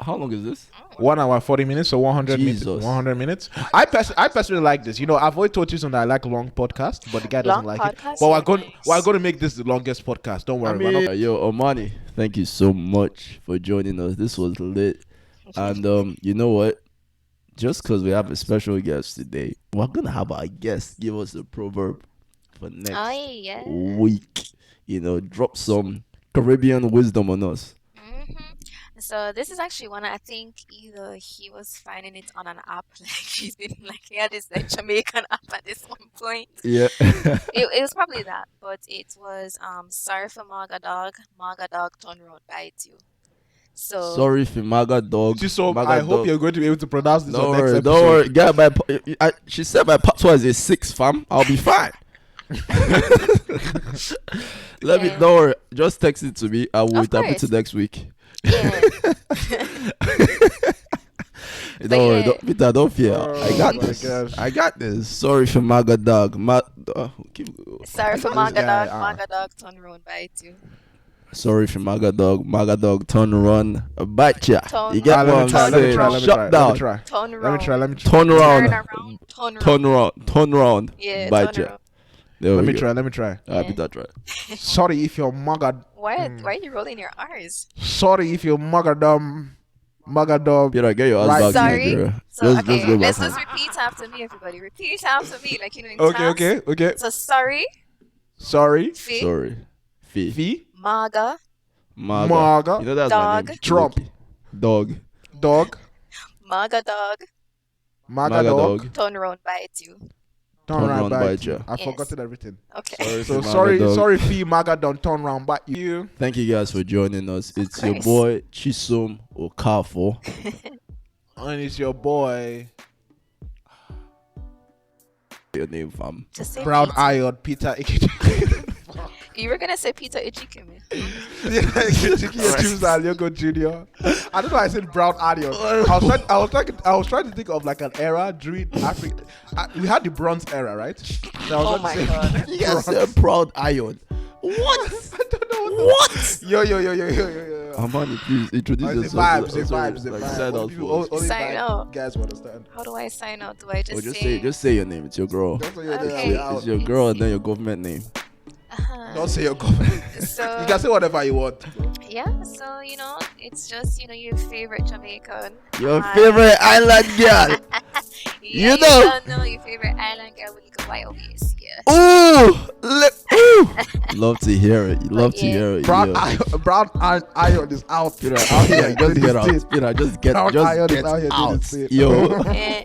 how long is this? 1 hour 40 minutes, so 100 minutes. Jesus. 100 minutes. I personally like this. I've always told you that I like long podcasts, but the guy doesn't Long like it. podcasts But are nice. we're going to make this the longest podcast. Don't worry. I we're mean, not- yo, Amani, thank you so much for joining us. This was lit. And you know what? Just because we have a special guest today, we're going to have our guest give us a proverb for next Oh yeah. week. Drop some Caribbean wisdom on us. So this is actually one I think either he was finding it on an app, like he had this like Jamaican app at this one point. Yeah. It was probably that, but it was sorry for Maga dog turn road bite you. So Sorry for Maga dog. So Maga I hope dog. you're going to be able to pronounce this Don't on next worry, episode. don't worry. Yeah, she said my patois is a 6, fam. I'll be fine. Don't worry. Just text it to me. I will Of interpret course. it next week. yeah. Don't worry, yeah. Peter, don't fear. Oh I got my this. gosh. I got this. Sorry for Maga dog. Sorry for This Maga guy, dog turn road bite you. Sorry for Maga dog. Turn run, bite ya. Turn You get run. what let I'm me try. saying? Let me Shut down. try. Turn Let me round. try. Turn Turn around. around. Turn round. Yeah, Bite turn ya. around. There Let we me go. try. Let me try. Alright, Yeah. Peter, try. Sorry if your mugger. Why are you rolling your R's? Sorry if your mugger Peter, get your ass Right. back to Sorry. Nigeria. So Just okay, go back let's home. just repeat after me, everybody. Repeat after me, like in Okay. class. Okay. So sorry, Sorry. fi, Sorry. Fee. Fee. maga, Maga. Maga. You know that's Dog. my name. Trump. Dog. Dog. maga dog, Maga dog. turn around bite you. Turn round, round, bite bite ya. you. I've Yes. forgotten everything. Okay. Sorry So for sorry, Maga dog. sorry, Fee Maga don't turn round, but you. Thank you guys for joining us. It's your course. boy Chisom Okafo. And it's your boy, Your name, fam. Just say Brown Peter. Eyed Peter Ikechukwu. You were gonna say Peter Ichikeme. Yoko Jr. I don't know why I said Brown Eyed. I was trying to think of like an era during Africa. We had the Bronze era, right? So I was Oh about my to say God. You guys said proud iron. What? I don't know What? Yo. Amani, please introduce It's a yourself. vibe, it's a vibe, it's a Like, vibe. sign Only out people- for us. only Sign vibe out. guys will understand. How do I sign out? Do I just, Or say? just say your name. It's your girl. Don't say your Okay. name out It's your girl and then your government name. Don't say your government. So You can say whatever you want. yeah, so it's just your favorite Jamaican. Your Hi. favorite island girl. Yeah, You know. don't know your favorite island girl when you go by OBS. Yeah. Ooh, love to hear it. Love to yeah. hear it. Brown Yo. Iron is out. Peter, out here, just get out. This Peter, just get Brown Iron is out here doing out. his thing. Yo, Eh,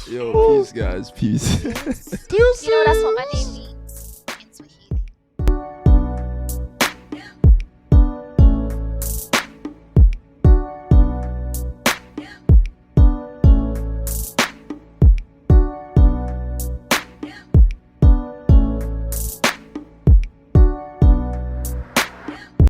yo, peace, guys, peace. that's what my name means.